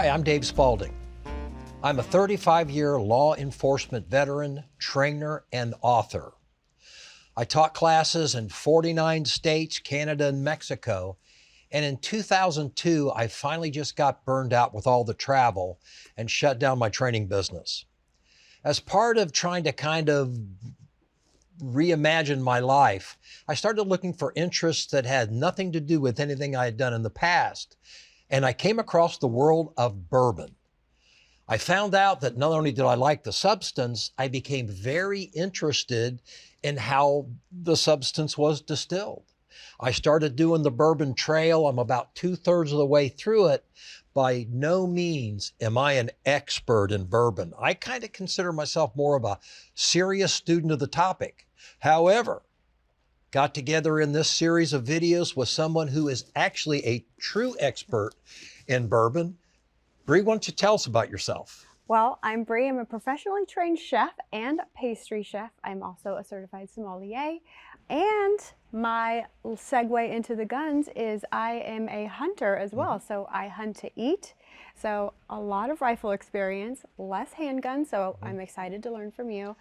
Hi, I'm Dave Spalding. I'm a 35-year law enforcement veteran, trainer, and author. I taught classes in 49 states, Canada, and Mexico. And in 2002, I finally just got burned out with all the travel and shut down my training business. As part of trying to kind of reimagine my life, I started looking for interests that had nothing to do with anything I had done in the past. And I came across the world of bourbon. I found out that not only did I like the substance, I became very interested in how the substance was distilled. I started doing the bourbon trail. I'm about 2/3 of the way through it. By no means am I an expert in bourbon. I kind of consider myself more of a serious student of the topic. However, got together in this series of videos with someone who is actually a true expert in bourbon. Bree, why don't you tell us about yourself? Well, I'm Bree. I'm a professionally trained chef and pastry chef. I'm also a certified sommelier. And my segue into the guns is I am a hunter as well. So I hunt to eat. So a lot of rifle experience, less handgun. So I'm excited to learn from you.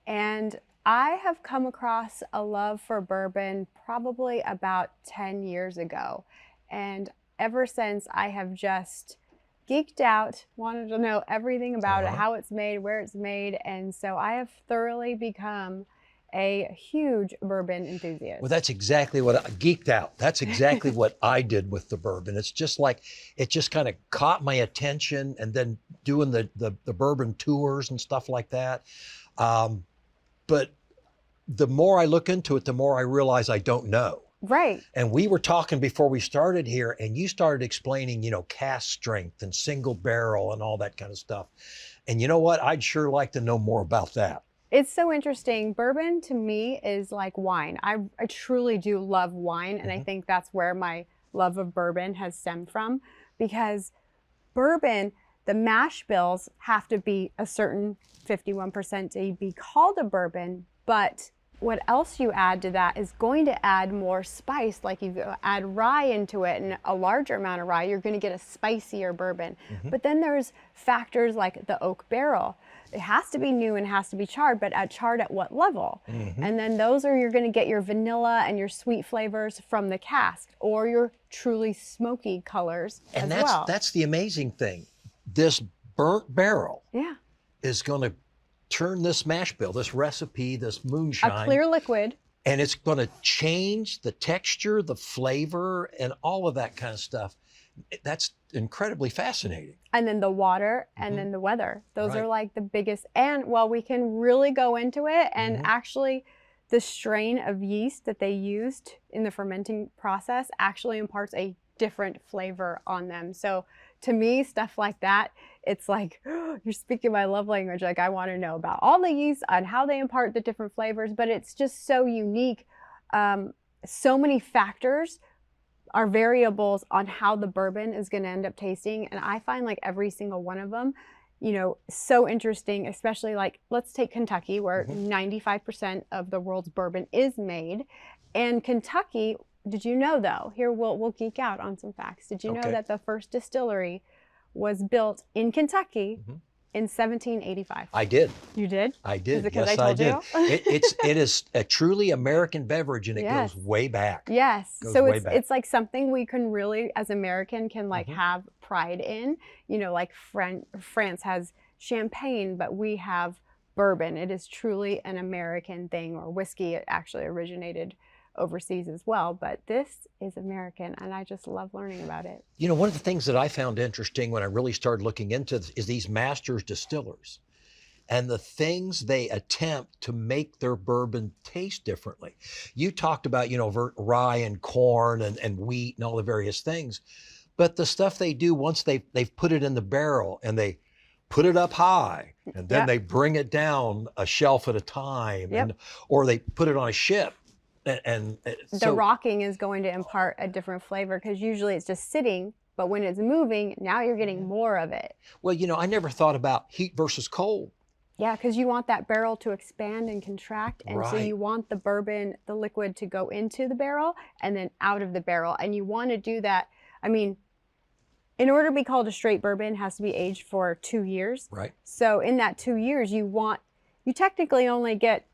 And I have come across a love for bourbon probably about 10 years ago. And ever since, I have just geeked out, wanted to know everything about it, how it's made, where it's made. And so I have thoroughly become a huge bourbon enthusiast. Well, that's exactly what I geeked out. That's exactly what I did with the bourbon. It's just like, it just kind of caught my attention, and then doing the bourbon tours and stuff like that. But the more I look into it, the more I realize I don't know. Right. And we were talking before we started here, and you started explaining, you know, cask strength and single barrel and all that kind of stuff. And you know what? I'd sure like to know more about that. It's so interesting. Bourbon to me is like wine. I truly do love wine. And I think that's where my love of bourbon has stemmed from, because bourbon, the mash bills have to be a certain 51% to be called a bourbon, but what else you add to that is going to add more spice. Like if you add rye into it, and a larger amount of rye, you're going to get a spicier bourbon. But then there's factors like the oak barrel. It has to be new and has to be charred, but charred at what level? And then those are, you're going to get your vanilla and your sweet flavors from the cask, or your truly smoky colors and as well. That's the amazing thing. This burnt barrel is going to turn this mash bill, this recipe, this moonshine, a clear liquid, and it's going to change the texture, the flavor, and all of that kind of stuff. That's incredibly fascinating. And then the water, and then the weather. Those are like the biggest. And well, we can really go into it, and actually the strain of yeast that they used in the fermenting process actually imparts a different flavor on them. So to me, stuff like that, it's like, you're speaking my love language. Like, I want to know about all the yeast and how they impart the different flavors, but it's just so unique. So many factors are variables on how the bourbon is going to end up tasting. And I find like every single one of them, you know, so interesting, especially like, let's take Kentucky, where 95% of the world's bourbon is made. And Kentucky, did you know though, here we'll geek out on some facts. Did you know that the first distillery was built in Kentucky in 1785? I did. You did? I did. Is it 'cause Yes, I told did. you? It is a truly American beverage, and it goes way back. Yes. Goes So way back. it's like something we can really, as American, can like have pride in. You know, like France has champagne, but we have bourbon. It is truly an American thing. Or whiskey, it actually originated overseas as well, but this is American, and I just love learning about it. You know, one of the things that I found interesting when I really started looking into this is these masters distillers and the things they attempt to make their bourbon taste differently. You talked about, you know, rye and corn and wheat and all the various things, but the stuff they do once they've put it in the barrel, and they put it up high, and then they bring it down a shelf at a time, or they put it on a ship. And the rocking is going to impart a different flavor, because usually it's just sitting, but when it's moving, now you're getting more of it. Well, you know, I never thought about heat versus cold. Yeah, because you want that barrel to expand and contract, and so you want the bourbon, the liquid, to go into the barrel and then out of the barrel, and you want to do that. I mean, in order to be called a straight bourbon, it has to be aged for 2 years. Right. So in that 2 years, you technically only get,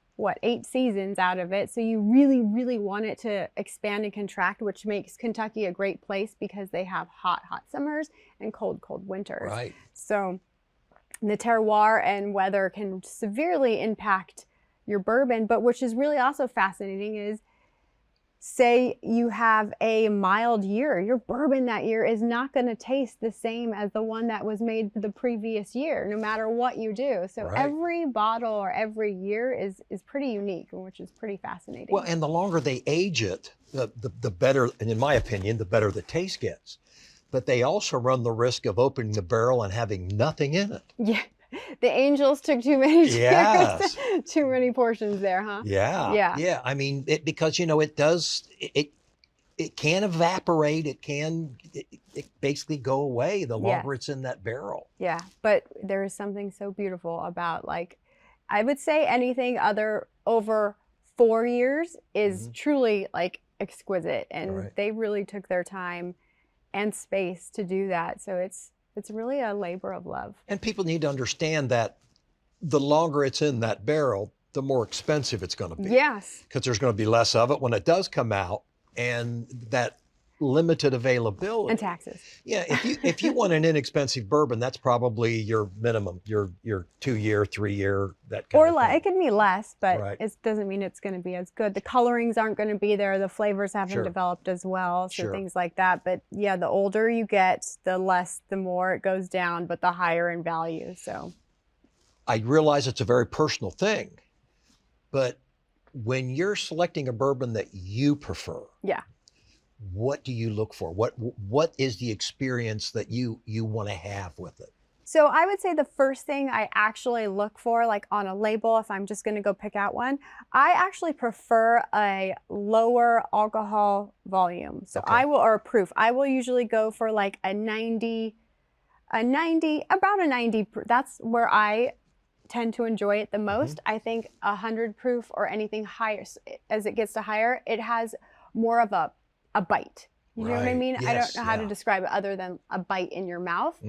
8 seasons out of it. So you really, really want it to expand and contract, which makes Kentucky a great place because they have hot, hot summers and cold, cold winters. Right. So the terroir and weather can severely impact your bourbon, but which is really also fascinating is, say you have a mild year, your bourbon that year is not going to taste the same as the one that was made the previous year, no matter what you do. So Right. every bottle or every year is pretty unique, which is pretty fascinating. Well, and the longer they age it, the better, and in my opinion, the better the taste gets. But they also run the risk of opening the barrel and having nothing in it. Yeah. The angels took too many Yes. too many portions there, huh? Yeah. Yeah. Yeah. I mean, because, it can evaporate. It can basically go away the longer it's in that barrel. Yeah. But there is something so beautiful about, like, I would say anything over 4 years is truly like exquisite. And Right. they really took their time and space to do that. So it's really a labor of love. And people need to understand that the longer it's in that barrel, the more expensive it's going to be. Yes. Because there's going to be less of it when it does come out, and that limited availability. And taxes. Yeah, if you want an inexpensive bourbon, that's probably your minimum, your 2 year, 3 year, that kind Or of thing. it can be less, but Right. it doesn't mean it's going to be as good. The colorings aren't going to be there. The flavors haven't Sure. developed as well. So Sure. things like that. But yeah, the older you get, the more it goes down, but the higher in value. So I realize it's a very personal thing, but when you're selecting a bourbon that you prefer, yeah. what do you look for? What is the experience that you want to have with it? So I would say the first thing I actually look for, like on a label, if I'm just going to go pick out one, I actually prefer a lower alcohol volume. So Okay. or proof. I will usually go for like about a 90. That's where I tend to enjoy it the most. I think 100 proof or anything higher, as it gets to higher, it has more of a bite. You know what I Right. mean? I Yes, don't know how to yeah. describe it other than a bite in your mouth.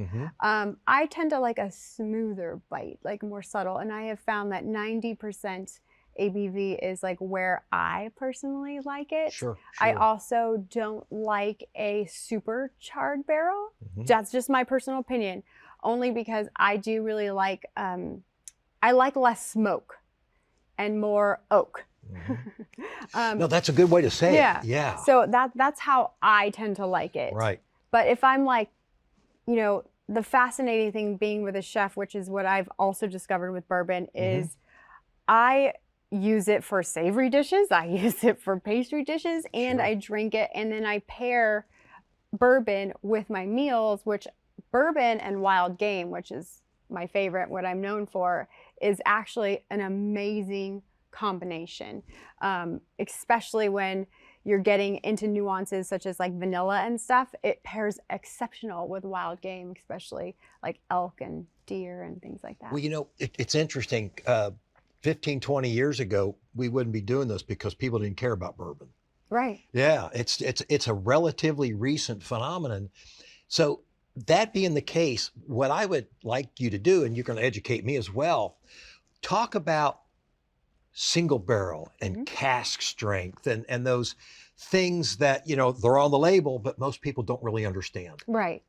I tend to like a smoother bite, like more subtle. And I have found that 90% ABV is like where I personally like it. Sure. I also don't like a super charred barrel. That's just my personal opinion, only because I do really like, I like less smoke and more oak. No, that's a good way to say Yeah. it. Yeah. So that's how I tend to like it. Right. But if I'm like, the fascinating thing being with a chef, which is what I've also discovered with bourbon, is I use it for savory dishes, I use it for pastry dishes, and Sure. I drink it, and then I pair bourbon with my meals, which bourbon and wild game, which is my favorite, what I'm known for, is actually an amazing combination, especially when you're getting into nuances such as like vanilla and stuff. It pairs exceptional with wild game, especially like elk and deer and things like that. Well, it's interesting. 15, 20 years ago, we wouldn't be doing this because people didn't care about bourbon. Right. Yeah, it's a relatively recent phenomenon. So that being the case, what I would like you to do, and you're going to educate me as well, talk about single barrel and cask strength and those things that, they're on the label, but most people don't really understand. Right.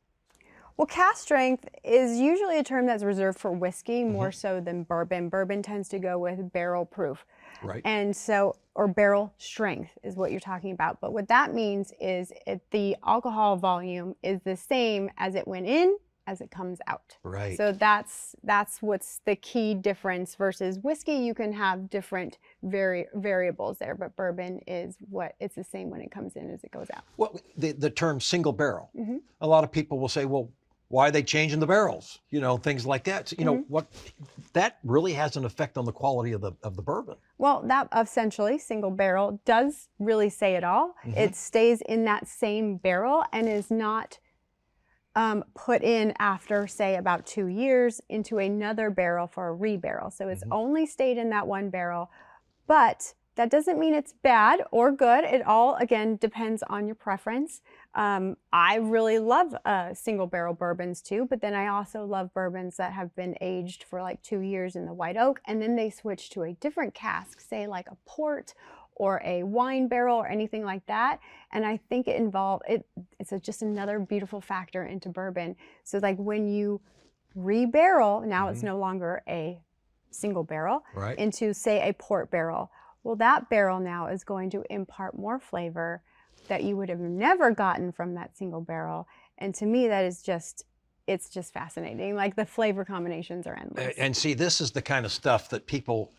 Well, cask strength is usually a term that's reserved for whiskey more so than bourbon. Bourbon tends to go with barrel proof. Right. And so, or barrel strength is what you're talking about. But what that means is the alcohol volume is the same as it went in as it comes out. Right. So that's what's the key difference versus whiskey. You can have different variables there, but bourbon is it's the same when it comes in as it goes out. Well, the term single barrel, a lot of people will say, well, why are they changing the barrels? Things like that. So, what that really has an effect on the quality of the bourbon. Well, that essentially single barrel does really say it all. It stays in that same barrel and is not put in after, say, about 2 years into another barrel for a rebarrel. So it's only stayed in that one barrel, but that doesn't mean it's bad or good. It all, again, depends on your preference. I really love single barrel bourbons too, but then I also love bourbons that have been aged for like 2 years in the white oak, and then they switch to a different cask, say like a port or a wine barrel or anything like that. And I think it's just another beautiful factor into bourbon. So like when you re-barrel, now it's no longer a single barrel, into say a port barrel. Well, that barrel now is going to impart more flavor that you would have never gotten from that single barrel. And to me, that is it's just fascinating. Like the flavor combinations are endless. And see, this is the kind of stuff that people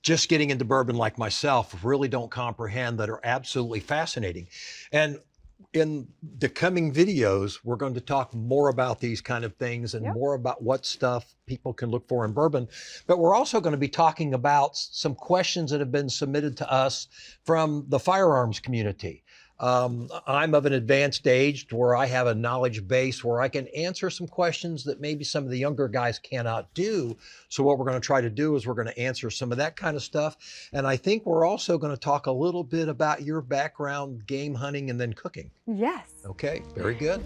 just getting into bourbon like myself really don't comprehend, that are absolutely fascinating. And in the coming videos, we're going to talk more about these kind of things and more about what stuff people can look for in bourbon. But we're also going to be talking about some questions that have been submitted to us from the firearms community. I'm of an advanced age where I have a knowledge base where I can answer some questions that maybe some of the younger guys cannot do. So what we're going to try to do is we're going to answer some of that kind of stuff. And I think we're also going to talk a little bit about your background, game hunting, and then cooking. Yes. Okay, very good.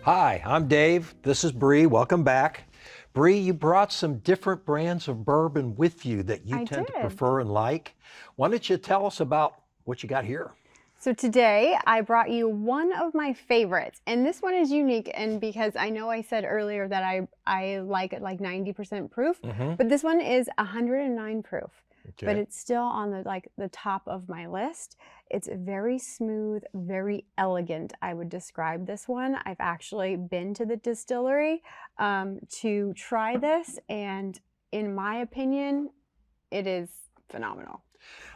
Hi, I'm Dave. This is Bree. Welcome back. Bree, you brought some different brands of bourbon with you that you tend to prefer and like. Why don't you tell us about what you got here? So today I brought you one of my favorites, and this one is unique, and because I know I said earlier that I like it like 90% proof, but this one is 109 proof. Okay. But it's still on the top of my list. It's very smooth, very elegant. I would describe this one. I've actually been to the distillery to try this, and in my opinion, it is phenomenal.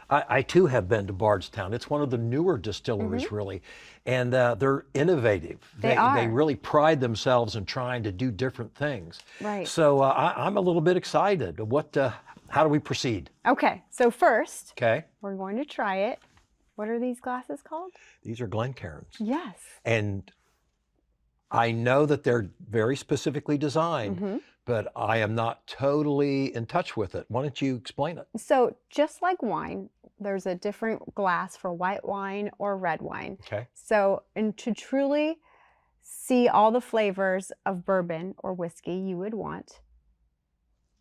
I too have been to Bardstown. It's one of the newer distilleries, really, and they're innovative. They really pride themselves in trying to do different things. Right. So I'm a little bit excited. How do we proceed? Okay, so first, we're going to try it. What are these glasses called? These are Glencairns. Yes. And I know that they're very specifically designed, but I am not totally in touch with it. Why don't you explain it? So just like wine, there's a different glass for white wine or red wine. Okay. So, and to truly see all the flavors of bourbon or whiskey, you would want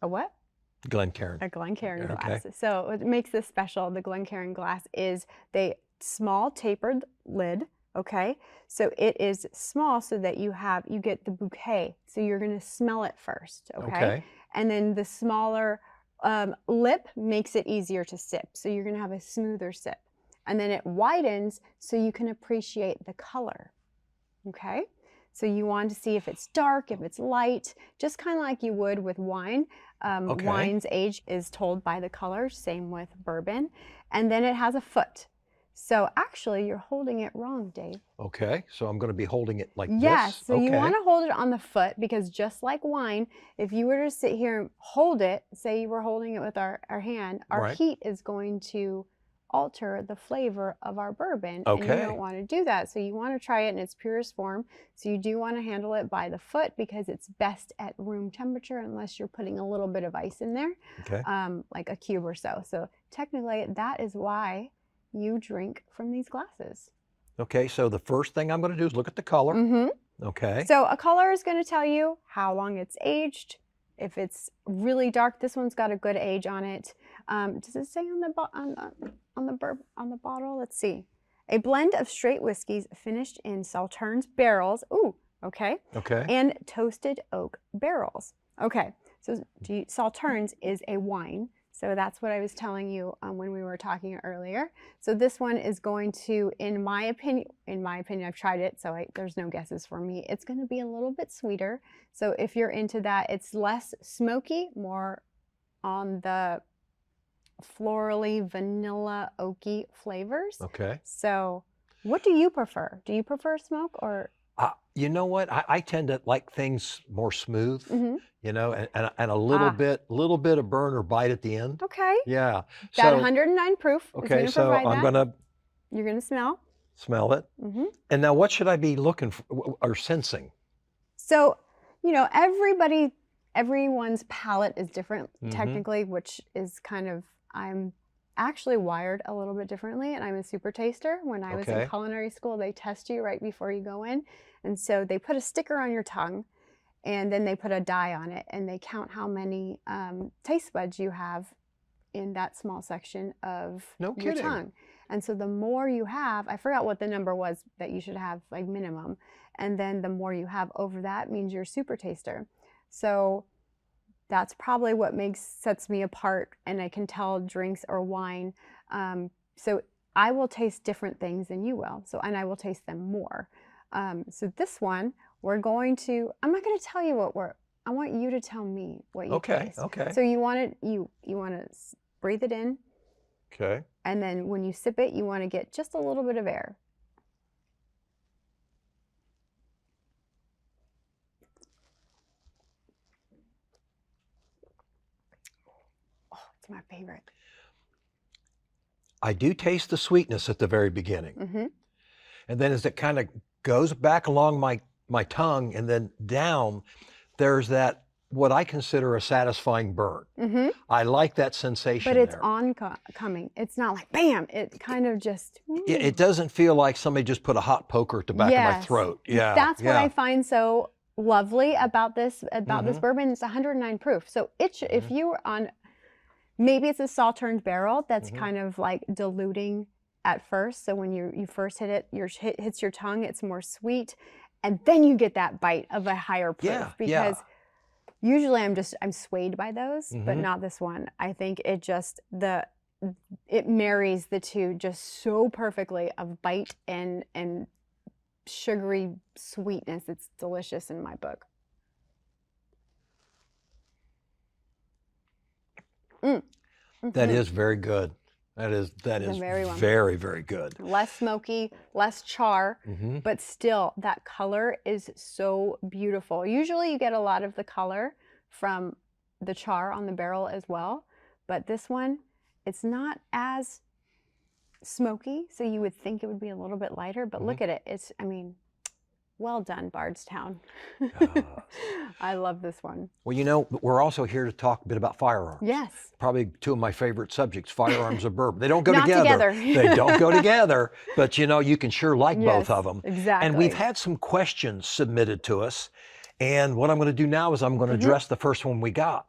a what? Glencairn. A Glencairn glass. Okay. So what makes this special, the Glencairn glass, is the small tapered lid. Okay, so it is small so that you get the bouquet. So you're going to smell it first. Okay. And then the smaller lip makes it easier to sip. So you're going to have a smoother sip. And then it widens so you can appreciate the color. Okay. So you want to see if it's dark, if it's light, just kind of like you would with wine. Wine's age is told by the color, same with bourbon. And then it has a foot. So actually, you're holding it wrong, Dave. Okay, so I'm going to be holding it like this? Yes, so you want to hold it on the foot, because just like wine, if you were to sit here and hold it, say you were holding it with our hand, our heat is going to alter the flavor of our bourbon. And you don't want to do that. So you want to try it in its purest form. So you do want to handle it by the foot, because it's best at room temperature unless you're putting a little bit of ice in there, like a cube or so. So technically, that is why you drink from these glasses. Okay, so the first thing I'm going to do is look at the color. Okay. So a color is going to tell you how long it's aged. If it's really dark, this one's got a good age on it. Does it say on the bottle? Let's see. A blend of straight whiskeys finished in Sauternes barrels. Ooh, okay. Okay. And toasted oak barrels. Okay. So Sauternes is a wine. So that's what I was telling you when we were talking earlier. So this one is going to, in my opinion, I've tried it, so there's no guesses for me. It's going to be a little bit sweeter. So if you're into that, it's less smoky, more on the florally, vanilla, oaky flavors. Okay. So what do you prefer? Do you prefer smoke or? You know what? I tend to like things more smooth, you know, and a little bit of burn or bite at the end. Okay. Yeah. That 109 proof. Okay, so I'm gonna. You're gonna smell. Smell it. And now, what should I be looking for or sensing? So you know, everyone's palate is different technically, which is kind of, I'm actually wired a little bit differently, and I'm a super taster. When I was in culinary school, they test you right before you go in. And so they put a sticker on your tongue, and then they put a die on it, and they count how many taste buds you have in that small section of your tongue. And so the more you have, I forgot what the number was that you should have, like minimum, and then the more you have over that means you're a super taster. So that's probably what sets me apart, and I can tell drinks or wine. So I will taste different things than you will. So, and I will taste them more. So this one, I'm not going to tell you I want you to tell me what you taste. Okay. So you want to breathe it in. Okay. And then when you sip it, you want to get just a little bit of air. Oh, it's my favorite. I do taste the sweetness at the very beginning. And then as it kind of goes back along my tongue and then down, there's that, what I consider a satisfying burn. I like that sensation. But it's oncoming. It's not like bam. It kind of just. It doesn't feel like somebody just put a hot poker at the back of my throat. Yeah, that's what I find so lovely about this bourbon. It's 109 proof. So if you were on, maybe it's a Sauternes barrel that's kind of like diluting at first. So when you first hit it, hits your tongue, it's more sweet, and then you get that bite of a higher proof because. Usually I'm swayed by those, but not this one. I think it marries the two just so perfectly of bite and sugary sweetness. It's delicious in my book. That is very good. That is very, very good. Less smoky, less char, but still that color is so beautiful. Usually you get a lot of the color from the char on the barrel as well, but this one, it's not as smoky, so you would think it would be a little bit lighter, but look at it. Well done, Bardstown. I love this one. Well, you know, we're also here to talk a bit about firearms. Yes. Probably two of my favorite subjects, firearms and bourbon. They don't go Not together. together. They don't go together, but you know, you can sure like both of them. Exactly. And we've had some questions submitted to us. And what I'm going to do now is I'm going to address the first one we got.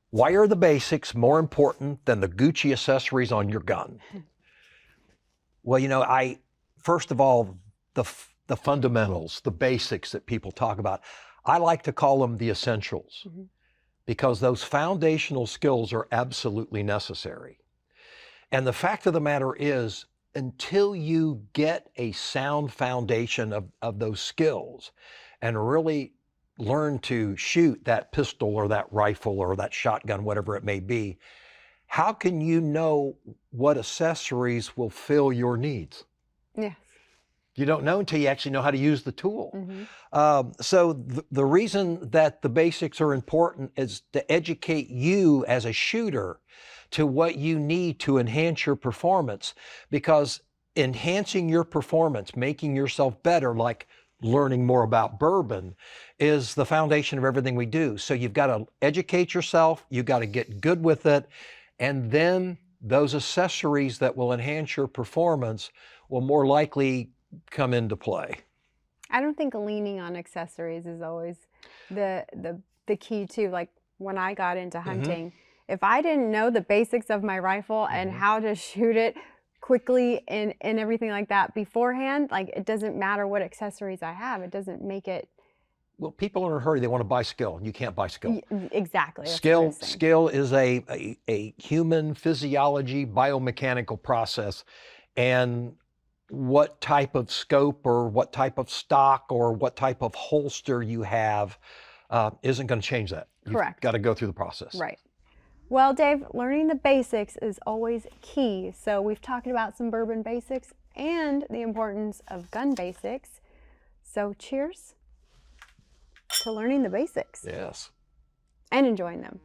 Why are the basics more important than the Gucci accessories on your gun? Well, you know, first of all, the fundamentals, the basics that people talk about, I like to call them the essentials because those foundational skills are absolutely necessary. And the fact of the matter is, until you get a sound foundation of those skills and really learn to shoot that pistol or that rifle or that shotgun, whatever it may be, how can you know what accessories will fill your needs? Yes. You don't know until you actually know how to use the tool. So the reason that the basics are important is to educate you as a shooter to what you need to enhance your performance, because enhancing your performance, making yourself better, like learning more about bourbon, is the foundation of everything we do. So you've got to educate yourself, you've got to get good with it, and then those accessories that will enhance your performance will more likely come into play. I don't think leaning on accessories is always the key too. Like when I got into hunting, if I didn't know the basics of my rifle and how to shoot it quickly and everything like that beforehand, like it doesn't matter what accessories I have. It doesn't make it. Well, people are in a hurry. They want to buy skill, and you can't buy skill. Exactly. Skill is a human physiology, biomechanical process, and what type of scope or what type of stock or what type of holster you have isn't going to change that. Correct. You've got to go through the process. Right. Well, Dave, learning the basics is always key. So we've talked about some bourbon basics and the importance of gun basics. So cheers to learning the basics. Yes. And enjoying them.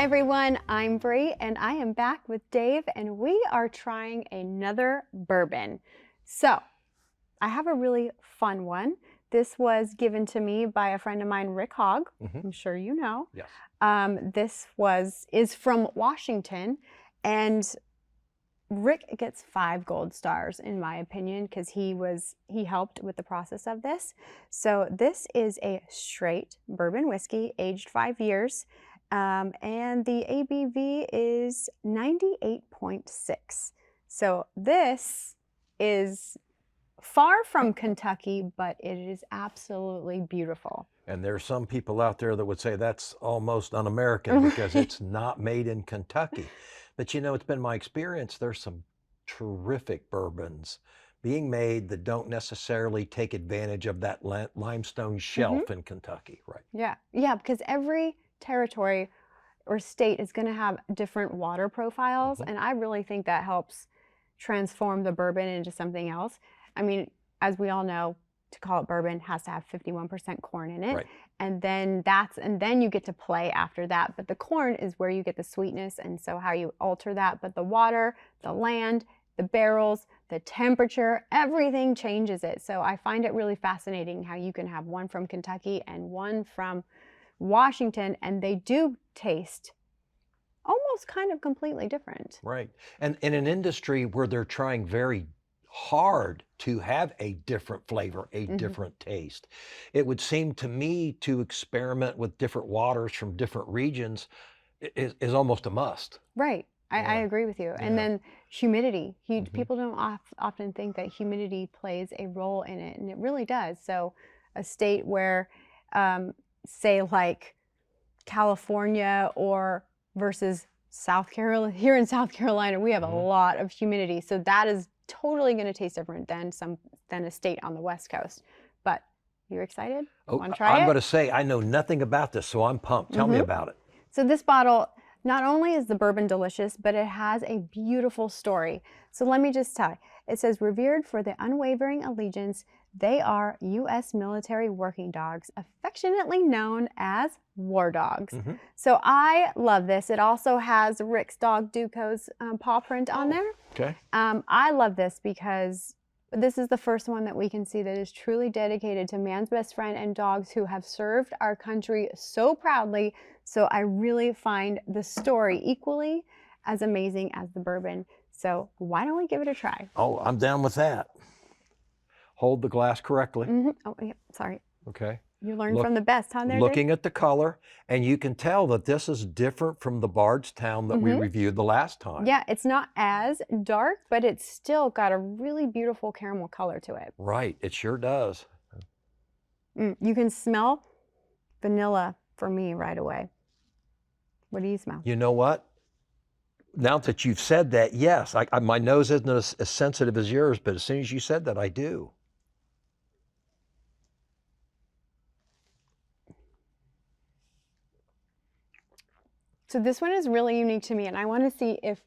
Hi everyone, I'm Bree and I am back with Dave and we are trying another bourbon. So I have a really fun one. This was given to me by a friend of mine, Rick Hogg. I'm sure you know. Yes. This is from Washington, and Rick gets 5 gold stars in my opinion because he helped with the process of this. So this is a straight bourbon whiskey, aged 5 years. And the ABV is 98.6. So this is far from Kentucky, but it is absolutely beautiful. And there's some people out there that would say that's almost un-American because it's not made in Kentucky. But you know, it's been my experience, there's some terrific bourbons being made that don't necessarily take advantage of that limestone shelf in Kentucky, right? Yeah, because every territory or state is going to have different water profiles, and I really think that helps transform the bourbon into something else. I mean, as we all know, to call it bourbon has to have 51% corn in it, Right. and then you get to play after that. But the corn is where you get the sweetness, and so how you alter that. But the water, the land, the barrels, the temperature, everything changes it. So I find it really fascinating how you can have one from Kentucky and one from Washington, and they do taste almost kind of completely different. Right. And in an industry where they're trying very hard to have a different flavor, a different taste, it would seem to me to experiment with different waters from different regions is almost a must. Right. I agree with you. And then humidity. People don't often think that humidity plays a role in it, and it really does. So a state where, say like California or versus South Carolina, here in South Carolina, we have a lot of humidity. So that is totally going to taste different than a state on the West Coast. But you're excited? Want to try it? I'm going to say I know nothing about this, so I'm pumped. Tell me about it. So this bottle, not only is the bourbon delicious, but it has a beautiful story. So let me just tell you. It says, revered for the unwavering allegiance, they are U.S. military working dogs, affectionately known as war dogs. So I love this. It also has Rick's dog Duco's paw print on there. Okay. I love this because this is the first one that we can see that is truly dedicated to man's best friend and dogs who have served our country so proudly. So I really find the story equally as amazing as the bourbon. So why don't we give it a try? Oh, I'm down with that. Hold the glass correctly. Oh, yeah, sorry. Okay. You learned from the best, huh, there, Looking at the color, and you can tell that this is different from the Bardstown that we reviewed the last time. Yeah, it's not as dark, but it's still got a really beautiful caramel color to it. Right, it sure does. You can smell vanilla for me right away. What do you smell? You know what? Now that you've said that, yes, my nose isn't as sensitive as yours, but as soon as you said that, I do. So this one is really unique to me, and I want to see if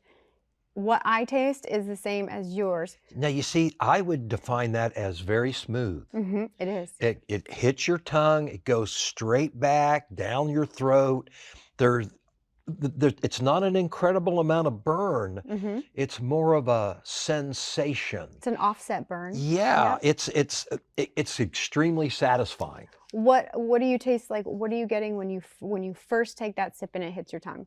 what I taste is the same as yours. Now, you see, I would define that as very smooth. It is. It hits your tongue, it goes straight back, down your throat. It's not an incredible amount of burn. It's more of a sensation. It's an offset burn. Yeah, it's extremely satisfying. What do you taste like? What are you getting when you first take that sip and it hits your tongue?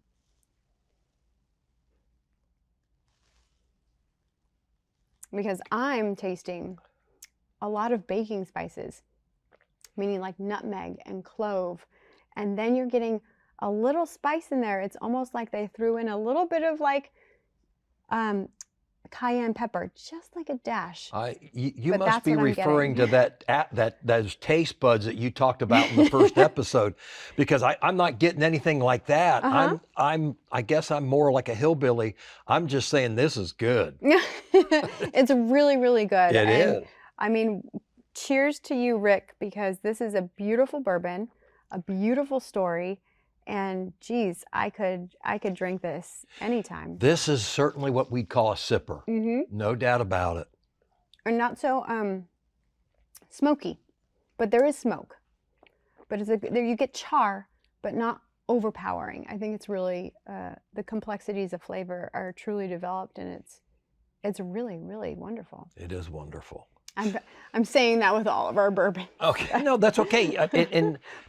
Because I'm tasting a lot of baking spices, meaning like nutmeg and clove, and then you're getting a little spice in there. It's almost like they threw in a little bit of like cayenne pepper, just like a dash. You must be referring to those taste buds that you talked about in the first episode, because I'm not getting anything like that. I guess I'm more like a hillbilly. I'm just saying this is good. It's really, really good. It is. I mean, cheers to you, Rick, because this is a beautiful bourbon, a beautiful story. And geez, I could drink this anytime. This is certainly what we'd call a sipper. No doubt about it. And not so smoky, but there is smoke. But you get char, but not overpowering. I think it's really, the complexities of flavor are truly developed, and it's really, really wonderful. It is wonderful. I'm saying that with all of our bourbon. Okay, no, that's okay.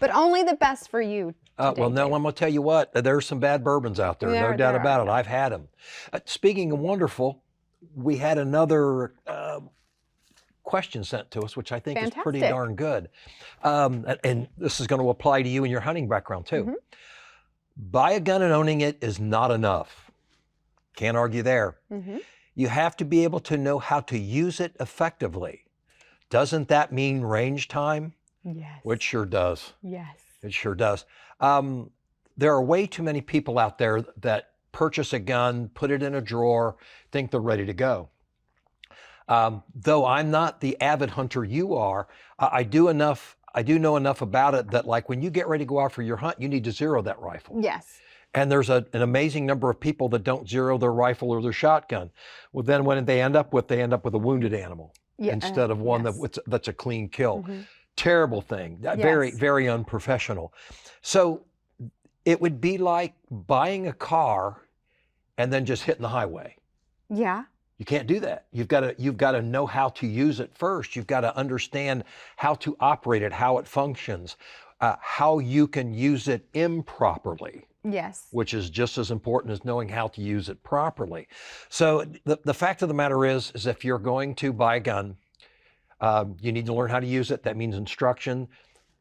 But only the best for you. Well, no, I'm going to tell you what, there's some bad bourbons out there, no doubt about it. I've had them. Speaking of wonderful, we had another question sent to us, which I think is pretty darn good. And this is going to apply to you and your hunting background too. Mm-hmm. Buy a gun and owning it is not enough. Can't argue there. Mm-hmm. You have to be able to know how to use it effectively. Doesn't that mean range time? Yes. Which sure does. Yes. It sure does. There are way too many people out there that purchase a gun, put it in a drawer, think they're ready to go. Though I'm not the avid hunter you are, I do know enough about it that, like, when you get ready to go out for your hunt, you need to zero that rifle. Yes. And there's an amazing number of people that don't zero their rifle or their shotgun. Well, then when they end up with a wounded animal instead of one that's a clean kill. Mm-hmm. Terrible thing. Very, very unprofessional. So it would be like buying a car and then just hitting the highway. Yeah. You can't do that. You've got to know how to use it first. You've got to understand how to operate it, how it functions, how you can use it improperly. Yes. Which is just as important as knowing how to use it properly. So the fact of the matter is if you're going to buy a gun, you need to learn how to use it. That means instruction.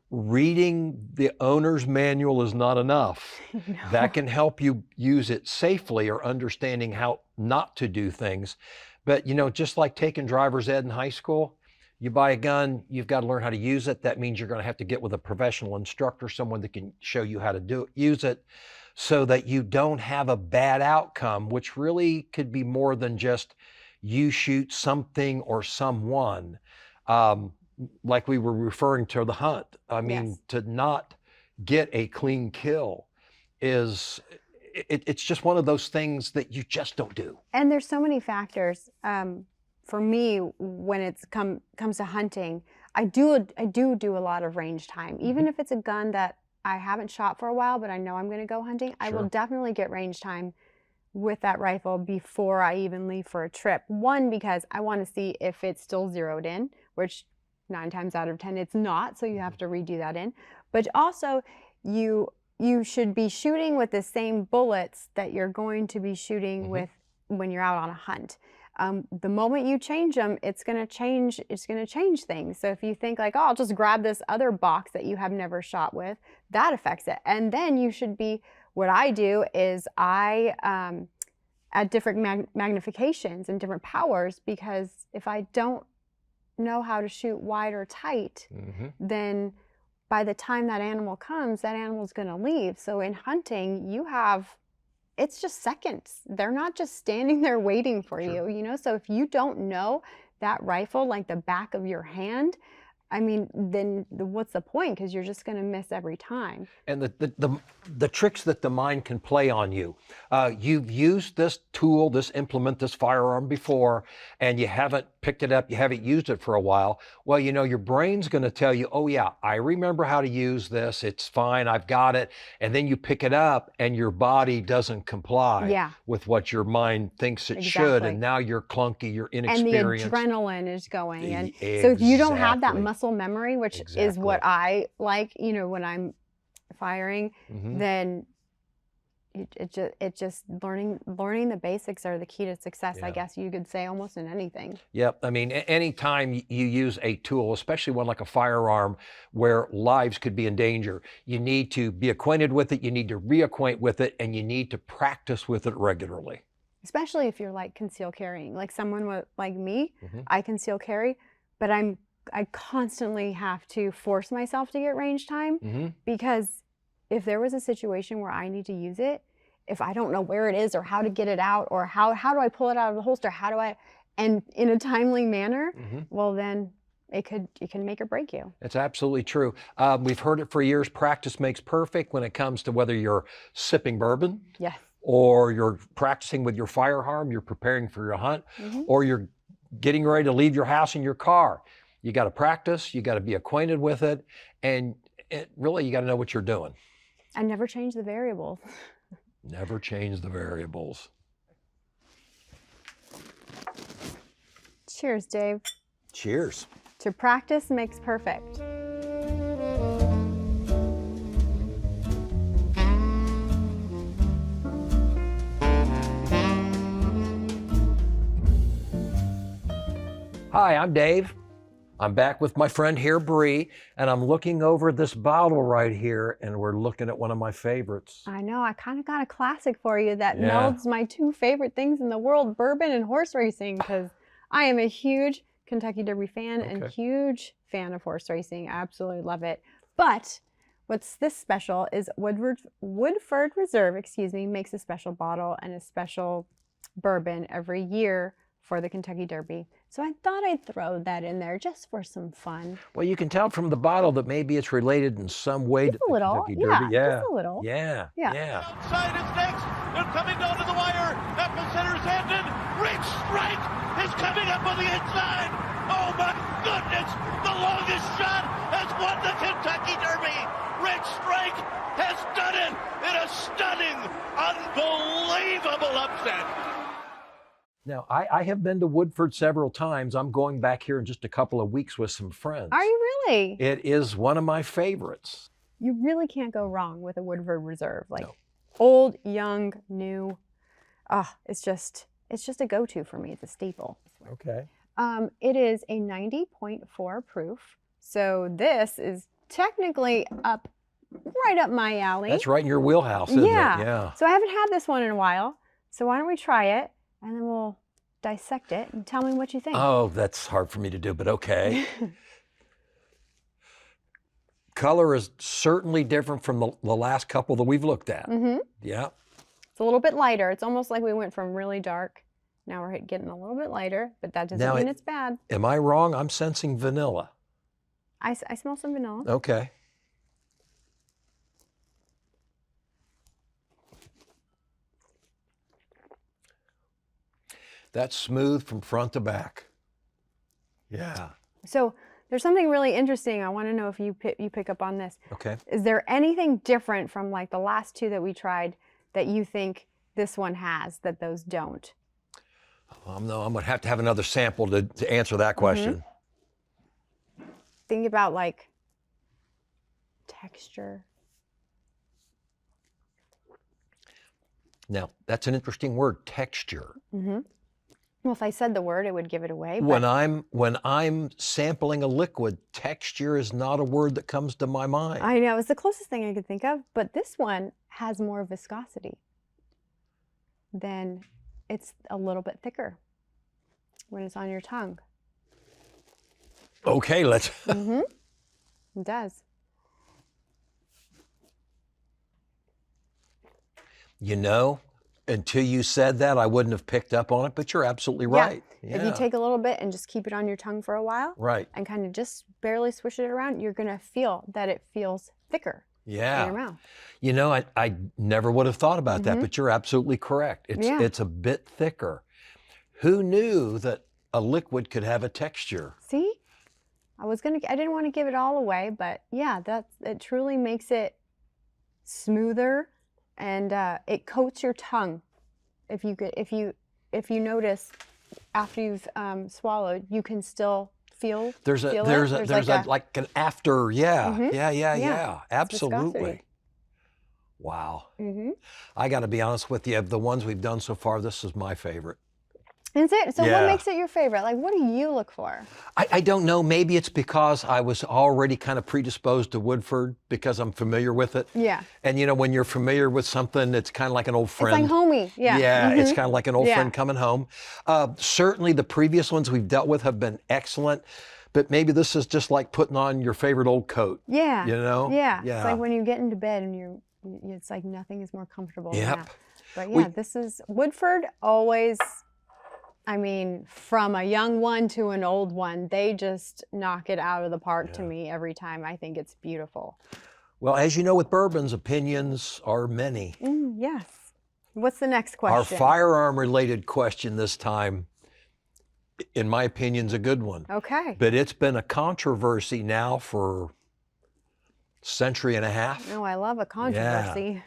Reading the owner's manual is not enough. No. That can help you use it safely or understanding how not to do things. But, just like taking driver's ed in high school, you buy a gun, you've got to learn how to use it. That means you're going to have to get with a professional instructor, someone that can show you how to use it, so that you don't have a bad outcome, which really could be more than just you shoot something or someone. Like we were referring to the hunt. I mean, Yes. To not get a clean kill it's just one of those things that you just don't do. And there's so many factors. For me, when it comes to hunting, I do a lot of range time. Even if it's a gun that I haven't shot for a while, but I know I'm going to go hunting, I will definitely get range time with that rifle before I even leave for a trip. One, because I want to see if it's still zeroed in, which 9 times out of 10 it's not, so you have to redo that in. But also, you should be shooting with the same bullets that you're going to be shooting with when you're out on a hunt. The moment you change them, it's going to change things. So if you think like, oh, I'll just grab this other box that you have never shot with, that affects it. And then you should be, what I do is I add different magnifications and different powers, because if I don't know how to shoot wide or tight, then by the time that animal comes, that animal's going to leave. So in hunting, it's just seconds. They're not just standing there waiting for you, So if you don't know that rifle like the back of your hand, I mean, then what's the point? Because you're just going to miss every time. And the tricks that the mind can play on you. You've used this tool, this implement, this firearm before, and you haven't picked it up, you haven't used it for a while. Well, your brain's going to tell you, oh yeah, I remember how to use this. It's fine, I've got it. And then you pick it up and your body doesn't comply with what your mind thinks it should. And now you're clunky, you're inexperienced. And the adrenaline is going. And so if you don't have that muscle memory, which is what I like, when I'm firing, then it just learning the basics are the key to success. I guess you could say almost in anything. Yep. I mean, anytime you use a tool, especially one like a firearm where lives could be in danger, you need to be acquainted with it, you need to reacquaint with it, and you need to practice with it regularly. Especially if you're like concealed carrying, like someone like me, I conceal carry, but I constantly have to force myself to get range time, because if there was a situation where I need to use it, if I don't know where it is or how to get it out, or how do I pull it out of the holster, and in a timely manner, well then it can make or break you. It's absolutely true. We've heard it for years, practice makes perfect when it comes to whether you're sipping bourbon, or you're practicing with your firearm, you're preparing for your hunt, or you're getting ready to leave your house in your car. You got to practice, you got to be acquainted with it, and really you got to know what you're doing. And never change the variables. Never change the variables. Cheers, Dave. Cheers. To practice makes perfect. Hi, I'm Dave. I'm back with my friend here, Bree, and I'm looking over this bottle right here, and we're looking at one of my favorites. I know, I kind of got a classic for you that Yeah. melds my two favorite things in the world, bourbon and horse racing, because I am a huge Kentucky Derby fan and huge fan of horse racing. I absolutely love it. But what's this special is Woodford Reserve, makes a special bottle and a special bourbon every year for the Kentucky Derby. So I thought I'd throw that in there just for some fun. Well, you can tell from the bottle that maybe it's related in some way to the Kentucky Derby. Yeah, just a little. Yeah. Outside is next. They're coming down to the wire. Epicenter's ended. Rich Strike is coming up on the inside. Oh my goodness! The longest shot has won the Kentucky Derby. Rich Strike has done it in a stunning, unbelievable upset. Now, I have been to Woodford several times. I'm going back here in just a couple of weeks with some friends. Are you really? It is one of my favorites. You really can't go wrong with a Woodford Reserve. Like old, young, new. It's just a go-to for me. It's a staple. Okay. It is a 90.4 proof. So this is technically right up my alley. That's right in your wheelhouse, isn't it? Yeah. So I haven't had this one in a while. So why don't we try it? And then we'll dissect it and tell me what you think. Oh, that's hard for me to do, but okay. Color is certainly different from the last couple that we've looked at. Mm-hmm. Yeah. It's a little bit lighter. It's almost like we went from really dark. Now we're getting a little bit lighter, but that doesn't mean it's bad. Am I wrong? I'm sensing vanilla. I smell some vanilla. Okay. That's smooth from front to back. Yeah. So there's something really interesting. I want to know if you pick up on this. Okay. Is there anything different from like the last two that we tried that you think this one has that those don't? No, I'm going to have another sample to answer that question. Mm-hmm. Think about like texture. Now, that's an interesting word, texture. Mm-hmm. Well, if I said the word, it would give it away. When I'm sampling a liquid, texture is not a word that comes to my mind. I know, it's the closest thing I could think of, but this one has more viscosity. Then it's a little bit thicker when it's on your tongue. Okay, let's. Mm-hmm. It does. You know, until you said that, I wouldn't have picked up on it, but you're absolutely right. Yeah. If you take a little bit and just keep it on your tongue for a while, right, and kind of just barely swish it around, you're going to feel that it feels thicker in your mouth. You know, I never would have thought about that, but you're absolutely correct. It's a bit thicker. Who knew that a liquid could have a texture? See? I didn't want to give it all away, but yeah, it truly makes it smoother. And it coats your tongue. If you notice, after you've swallowed, you can still feel. There's like an after. Yeah, mm-hmm. Absolutely. Wow. Mm-hmm. I got to be honest with you. Of the ones we've done so far, this is my favorite. Is it? So what makes it your favorite? Like, what do you look for? I don't know. Maybe it's because I was already kind of predisposed to Woodford because I'm familiar with it. Yeah. And, you know, when you're familiar with something, it's kind of like an old friend. It's like homey. Yeah. Yeah, mm-hmm. It's kind of like an old friend coming home. Certainly the previous ones we've dealt with have been excellent. But maybe this is just like putting on your favorite old coat. Yeah. You know? Yeah. It's like when you get into bed and it's like nothing is more comfortable than that. But yeah, this is Woodford always... I mean, from a young one to an old one, they just knock it out of the park to me every time. I think it's beautiful. Well, as you know, with bourbons, opinions are many. Yes. What's the next question? Our firearm-related question this time, in my opinion, is a good one. Okay. But it's been a controversy now for century and a half. Oh, I love a controversy.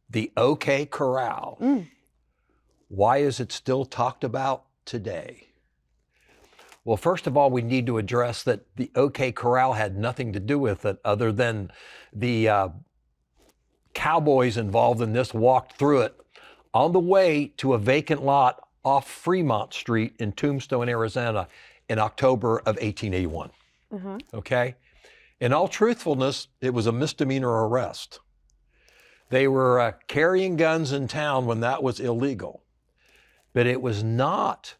The OK Corral. Why is it still talked about today? Well, first of all, we need to address that the OK Corral had nothing to do with it other than the cowboys involved in this walked through it on the way to a vacant lot off Fremont Street in Tombstone, Arizona in October of 1881. Okay? In all truthfulness, it was a misdemeanor arrest. They were carrying guns in town when that was illegal, but it was not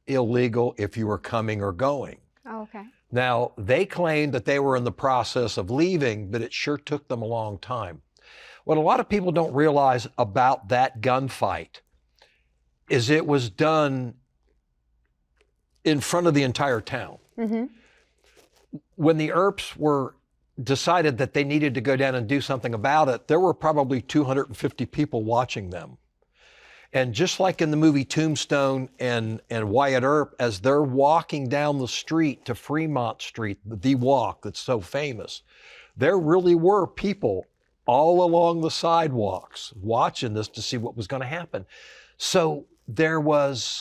illegal if you were coming or going. Oh, okay. Now, they claimed that they were in the process of leaving, but it sure took them a long time. What a lot of people don't realize about that gunfight is it was done in front of the entire town. When the Earps were decided that they needed to go down and do something about it, there were probably 250 people watching them. And just like in the movie Tombstone and Wyatt Earp, as they're walking down the street to Fremont Street, the walk that's so famous, there really were people all along the sidewalks watching this to see what was going to happen. So there was,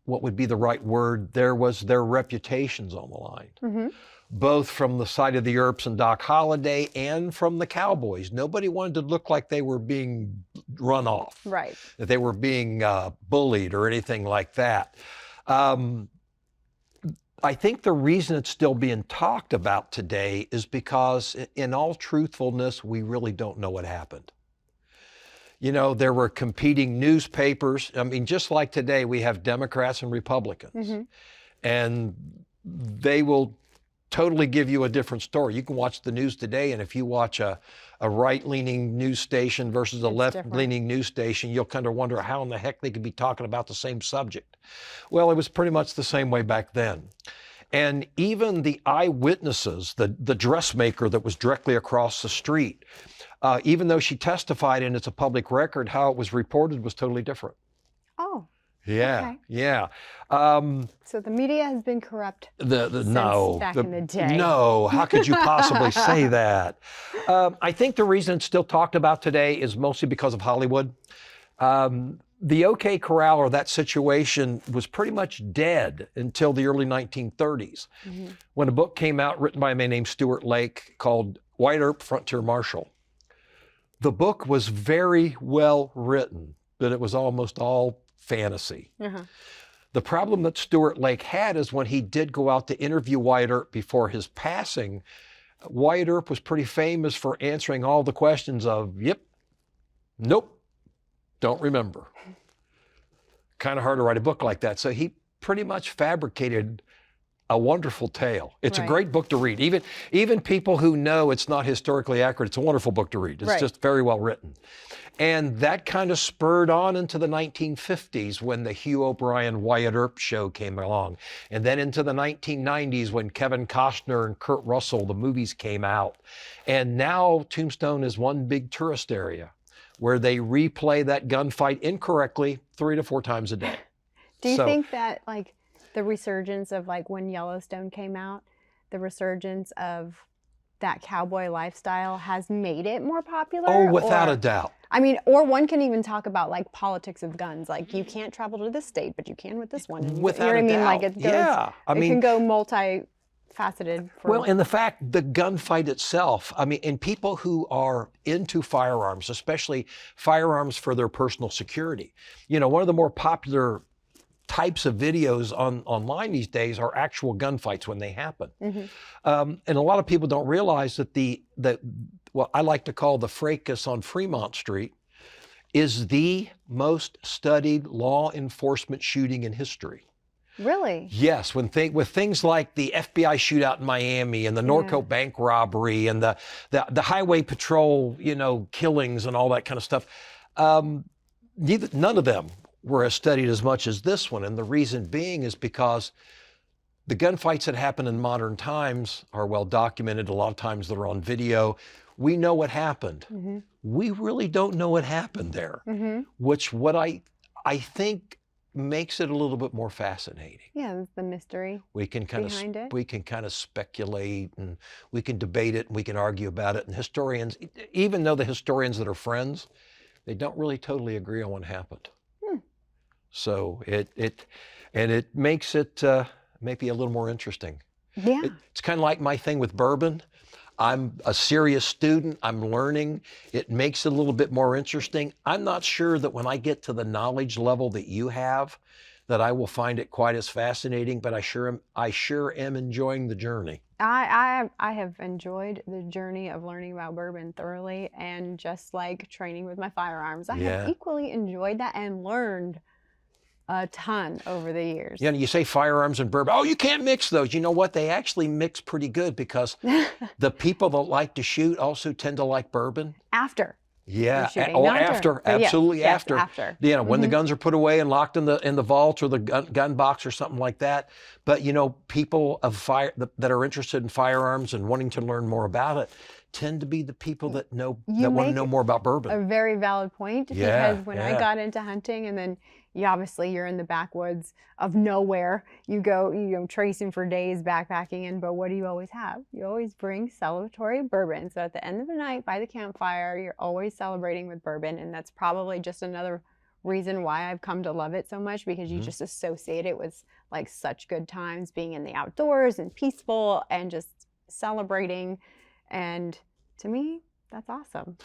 what would be the right word? There was their reputations on the line. Both from the side of the Earps and Doc Holliday and from the cowboys. Nobody wanted to look like they were being run off. Right. That they were being bullied or anything like that. I think the reason it's still being talked about today is because in all truthfulness, we really don't know what happened. You know, there were competing newspapers. I mean, just like today, we have Democrats and Republicans. And they will totally give you a different story. You can watch the news today, and if you watch a right-leaning news station versus a left-leaning news station, you'll kind of wonder how in the heck they could be talking about the same subject. Well, it was pretty much the same way back then. And even the eyewitnesses, the dressmaker that was directly across the street, even though she testified and it's a public record, how it was reported was totally different. Oh. Yeah, okay. yeah. So the media has been corrupt since back in the day. No, how could you possibly say that? I think the reason it's still talked about today is mostly because of Hollywood. The OK Corral, or that situation, was pretty much dead until the early 1930s, when a book came out written by a man named Stuart Lake called Wyatt Earp, Frontier Marshal. The book was very well written, but it was almost all fantasy. The problem that Stuart Lake had is when he did go out to interview Wyatt Earp before his passing, Wyatt Earp was pretty famous for answering all the questions of, yep, nope, don't remember. Kind of hard to write a book like that. So he pretty much fabricated a wonderful tale. It's a great book to read. Even people who know it's not historically accurate, it's a wonderful book to read. It's just very well written. And that kind of spurred on into the 1950s when the Hugh O'Brien Wyatt Earp show came along. And then into the 1990s when Kevin Costner and Kurt Russell, the movies came out. And now Tombstone is one big tourist area where they replay that gunfight incorrectly 3 to 4 times a day. Do you think that like the resurgence of like when Yellowstone came out, the resurgence of that cowboy lifestyle has made it more popular? Oh, without a doubt. I mean, or one can even talk about like politics of guns. Like you can't travel to this state, but you can with this one. And Without you know what a I mean? doubt. Like it goes, yeah. I mean, can go multifaceted. Well, and the fact, the gunfight itself, I mean, and people who are into firearms, especially firearms for their personal security. You know, one of the more popular types of videos online these days are actual gunfights when they happen. And a lot of people don't realize that what I like to call the fracas on Fremont Street is the most studied law enforcement shooting in history. Really? Yes, with things like the FBI shootout in Miami and the Norco bank robbery and the highway patrol, you know, killings and all that kind of stuff. None of them were as studied as much as this one. And the reason being is because the gunfights that happen in modern times are well documented. A lot of times they're on video. We know what happened. We really don't know what happened there, which what I think makes it a little bit more fascinating. Yeah, that's the mystery. We can kind behind it. we can kind of speculate, and we can debate it, and we can argue about it. And historians, even though the historians that are friends, they don't really totally agree on what happened. So it makes it maybe a little more interesting. Yeah. It's kind of like my thing with bourbon. I'm a serious student. I'm learning. It makes it a little bit more interesting. I'm not sure that when I get to the knowledge level that you have, that I will find it quite as fascinating, but I sure am enjoying the journey. I have enjoyed the journey of learning about bourbon thoroughly, and just like training with my firearms. I have equally enjoyed that and learned a ton over the years. You know, you say firearms and bourbon. Oh, you can't mix those. You know what? They actually mix pretty good, because the people that like to shoot also tend to like bourbon. After. Yeah. Oh, after. Absolutely yes, after. After. You know, when the guns are put away and locked in the vault or the gun box or something like that. But you know, people of fire that are interested in firearms and wanting to learn more about it tend to be the people that want to know more about bourbon. A very valid point, because when I got into hunting, and then you're in the backwoods of nowhere, you go tracing for days, backpacking in, but what do you always have? You always bring celebratory bourbon. So at the end of the night by the campfire, you're always celebrating with bourbon, and that's probably just another reason why I've come to love it so much, because you just associate it with like such good times, being in the outdoors and peaceful and just celebrating. And to me, that's awesome.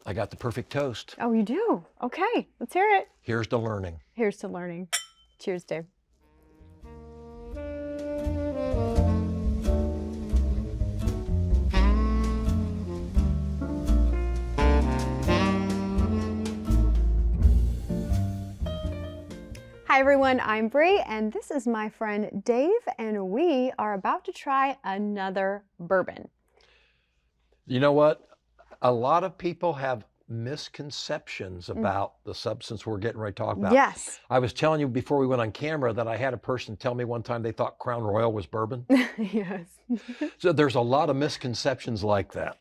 I got the perfect toast. Oh, you do? Okay, let's hear it. Here's to learning. Here's to learning. Cheers, Dave. Hi everyone, I'm Bree, and this is my friend Dave, and we are about to try another bourbon. You know what? A lot of people have misconceptions about the substance we're getting ready to talk about. Yes. I was telling you before we went on camera that I had a person tell me one time they thought Crown Royal was bourbon. Yes. So there's a lot of misconceptions like that.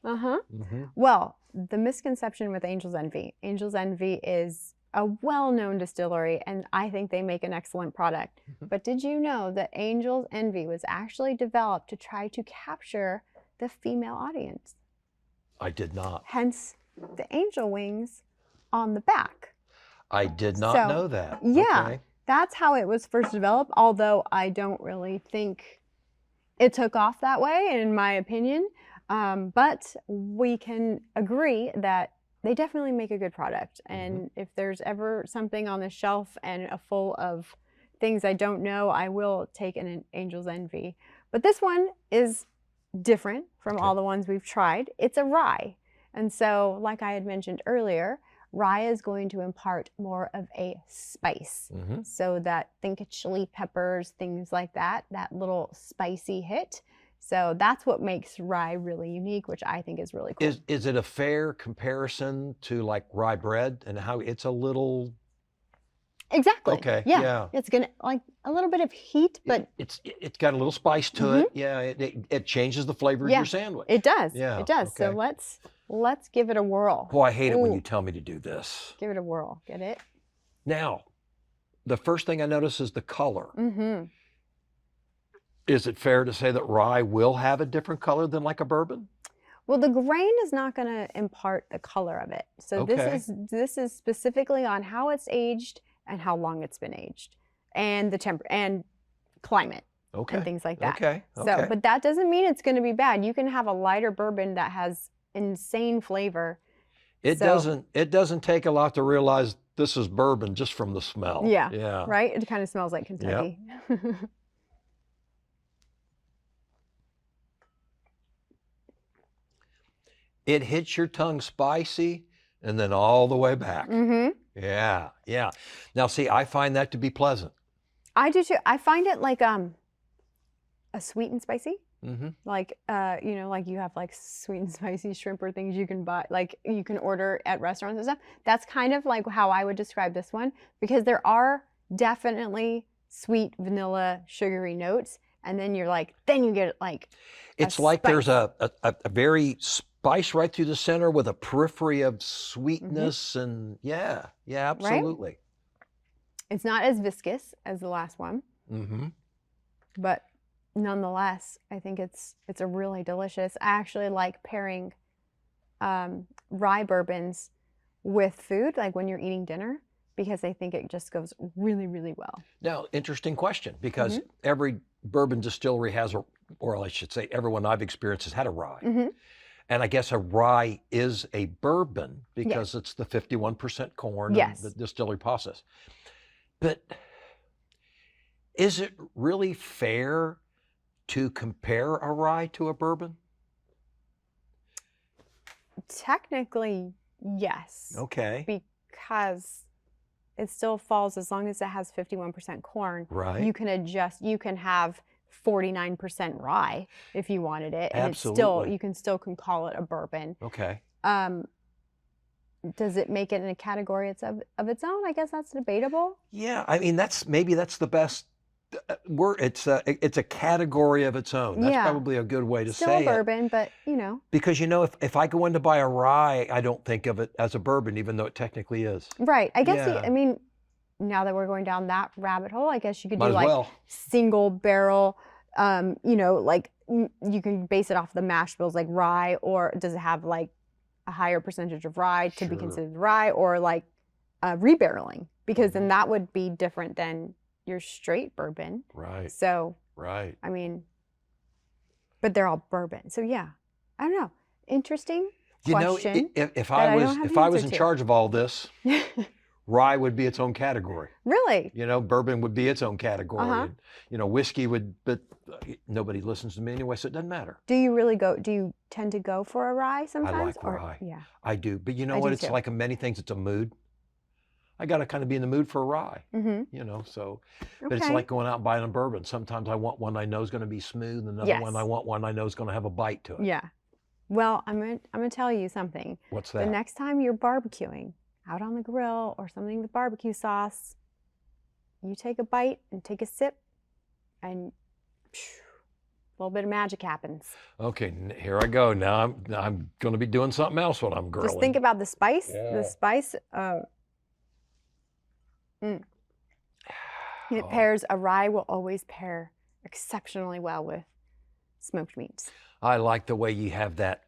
Well, the misconception with Angel's Envy. Angel's Envy is a well-known distillery, and I think they make an excellent product. But did you know that Angel's Envy was actually developed to try to capture the female audience? I did not. Hence the angel wings on the back. I did not know that. Yeah, okay. That's how it was first developed, although I don't really think it took off that way, in my opinion. But we can agree that they definitely make a good product. And if there's ever something on the shelf and full of things I don't know, I will take an Angel's Envy. But this one is different from all the ones we've tried. It's a rye. And so, like I had mentioned earlier, rye is going to impart more of a spice. So that, think of chili peppers, things like that, that little spicy hit. So that's what makes rye really unique, which I think is really cool. Is it a fair comparison to like rye bread and how it's a little... Exactly. Okay. Yeah. It's gonna like a little bit of heat, but it's got a little spice to it. Yeah. It changes the flavor of your sandwich. It does. Yeah. It does. Okay. So let's give it a whirl. Boy, I hate it when you tell me to do this. Give it a whirl. Get it? Now, the first thing I notice is the color. Is it fair to say that rye will have a different color than like a bourbon? Well, the grain is not going to impart the color of it. So this is specifically on how it's aged and how long it's been aged, and the and climate, and things like that. So, but that doesn't mean it's going to be bad. You can have a lighter bourbon that has insane flavor. It doesn't take a lot to realize this is bourbon just from the smell. Yeah. Right. It kind of smells like Kentucky. Yep. It hits your tongue spicy and then all the way back. Yeah. Now, see, I find that to be pleasant. I do too. I find it like a sweet and spicy. Like, like you have like sweet and spicy shrimp or things you can buy, like you can order at restaurants and stuff. That's kind of like how I would describe this one, because there are definitely sweet, vanilla, sugary notes. And then then you get like, it's like spice. There's a very spice right through the center with a periphery of sweetness. And yeah, absolutely. Right? It's not as viscous as the last one, but nonetheless, I think it's a really delicious. I actually like pairing rye bourbons with food, like when you're eating dinner, because I think it just goes really, really well. Now, interesting question, because every bourbon distillery has, or I should say everyone I've experienced has had a rye. And I guess a rye is a bourbon because it's the 51% corn and the distillery process. But is it really fair to compare a rye to a bourbon? Technically, yes. Okay. Because it still falls, as long as it has 51% corn, you can adjust, you can have 49% rye if you wanted it. And it's still, you can call it a bourbon. Okay. Does it make it in a category of its own? I guess that's debatable. Yeah, I mean, maybe that's the best word. It's a category of its own. That's probably a good way to say it. Still a bourbon, but you know. Because if I go in to buy a rye, I don't think of it as a bourbon, even though it technically is. Right. I guess, I mean, now that we're going down that rabbit hole, I guess you could do like single barrel, you know, like you can base it off the mash bills, like rye, or does it have like a higher percentage of rye to be considered rye, or like rebarreling, because then that would be different than your straight bourbon. Right. So, I mean, but they're all bourbon. So yeah, I don't know. Interesting You question. know, if I was in charge of all this, rye would be its own category. Really? You know, bourbon would be its own category. And, you know, whiskey would, but nobody listens to me anyway, so it doesn't matter. Do you tend to go for a rye sometimes? I like rye. Yeah. I do. But you know what? It's like many things, it's a mood. I got to kind of be in the mood for a rye, you know, so, but it's like going out and buying a bourbon. Sometimes I want one I know is going to be smooth, and another one I want one I know is going to have a bite to it. Yeah. Well, I'm going to tell you something. What's that? The next time you're barbecuing out on the grill or something with barbecue sauce, you take a bite and take a sip, and a little bit of magic happens. Okay, here I go. Now I'm going to be doing something else when I'm grilling. Just think about the spice. Yeah. The spice. It pairs, a rye will always pair exceptionally well with smoked meats. I like the way you have that,